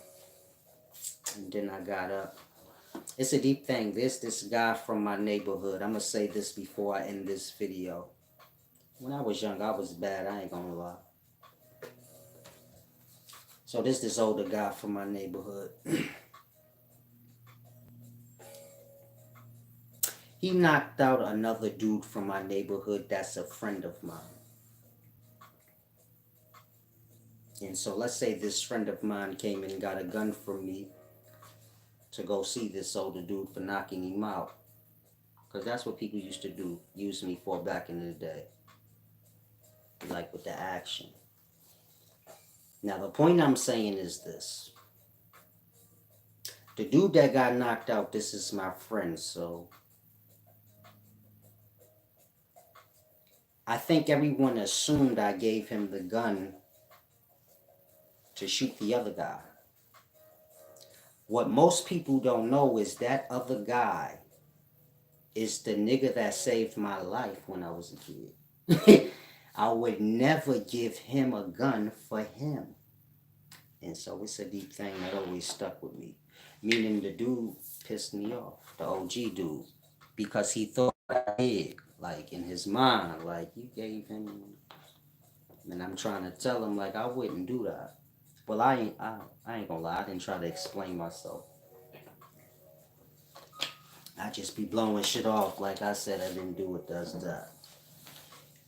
And then I got up. It's a deep thing. This guy from my neighborhood. I'm gonna say this before I end this video. When I was young, I was bad. I ain't gonna lie. So this older guy from my neighborhood. He knocked out another dude from my neighborhood that's a friend of mine. And so let's say this friend of mine came and got a gun from me to go see this older dude for knocking him out. Because that's what people used to do, use me for back in the day. Like with the action. Now the point I'm saying is this. The dude that got knocked out, this is my friend, so I think everyone assumed I gave him the gun to shoot the other guy. What most people don't know is that other guy is the nigga that saved my life when I was a kid. I would never give him a gun for him. And so it's a deep thing that always stuck with me. Meaning the dude pissed me off, the OG dude, because he thought I did, like in his mind, like you gave him, and I'm trying to tell him like I wouldn't do that. Well, I ain't gonna lie, I didn't try to explain myself. I just be blowing shit off, like I said, I didn't do it, does that.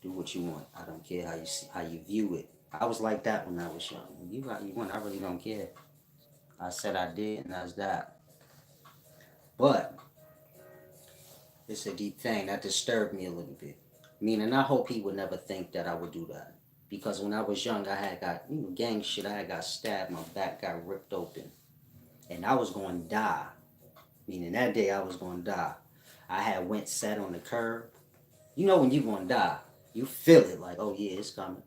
Do what you want. I don't care how you view it. I was like that when I was young. You got you want, I really don't care. I said I did, and that's that. But it's a deep thing that disturbed me a little bit. Meaning, I hope he would never think that I would do that. Because when I was young, I had got, gang shit, I had got stabbed, my back got ripped open. And I was going to die. Meaning, that day I was going to die. I had went sat on the curb. You know when you going to die, you feel it like, oh yeah, it's coming.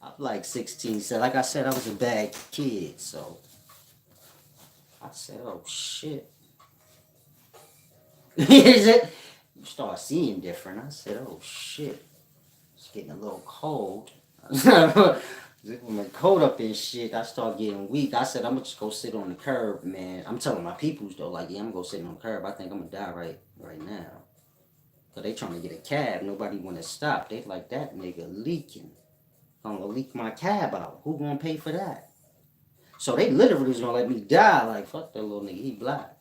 I'm like 16, so like I said, I was a bad kid, so I said, oh shit. You start seeing different. I said, oh shit. It's getting a little cold. When my cold up and shit, I start getting weak. I said, I'm gonna just go sit on the curb, man. I'm telling my peoples though, like, yeah, I'm gonna go sit on the curb. I think I'm gonna die right now. Cause they trying to get a cab. Nobody wanna stop. They like, that nigga leaking. I'm gonna leak my cab out. Who gonna pay for that? So they literally was gonna let me die. Like, fuck that little nigga, he black.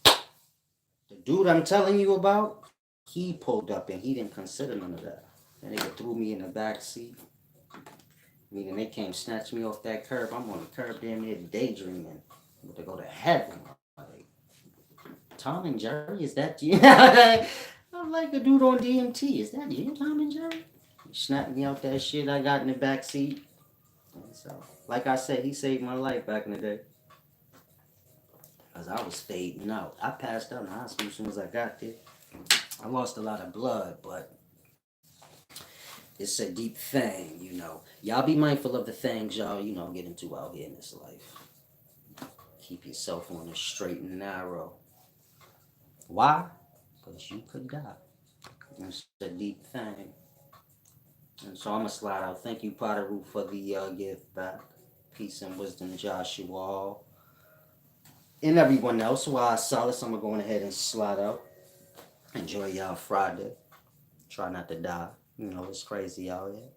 The dude I'm telling you about, he pulled up and he didn't consider none of that. And they threw me in the back seat. Meaning they came snatch me off that curb. I'm on the curb damn near daydreaming. To go to heaven. Like, Tom and Jerry, is that you? I'm like a dude on DMT. Is that you, Tom and Jerry? He snapped me out that shit I got in the back seat. And so, like I said, he saved my life back in the day. Because I was fading out. I passed out in the hospital as soon as I got there. I lost a lot of blood, but it's a deep thing, you know. Y'all be mindful of the things y'all, get into out here in this life. Keep yourself on the straight and narrow. Why? Because you could die. It's a deep thing. And so I'm going to slide out. Thank you, Potteru, for the gift back. Peace and wisdom, Joshua all. And everyone else. While Solace, I'm going ahead and slide out. Enjoy y'all Friday. Try not to die. It's crazy out here.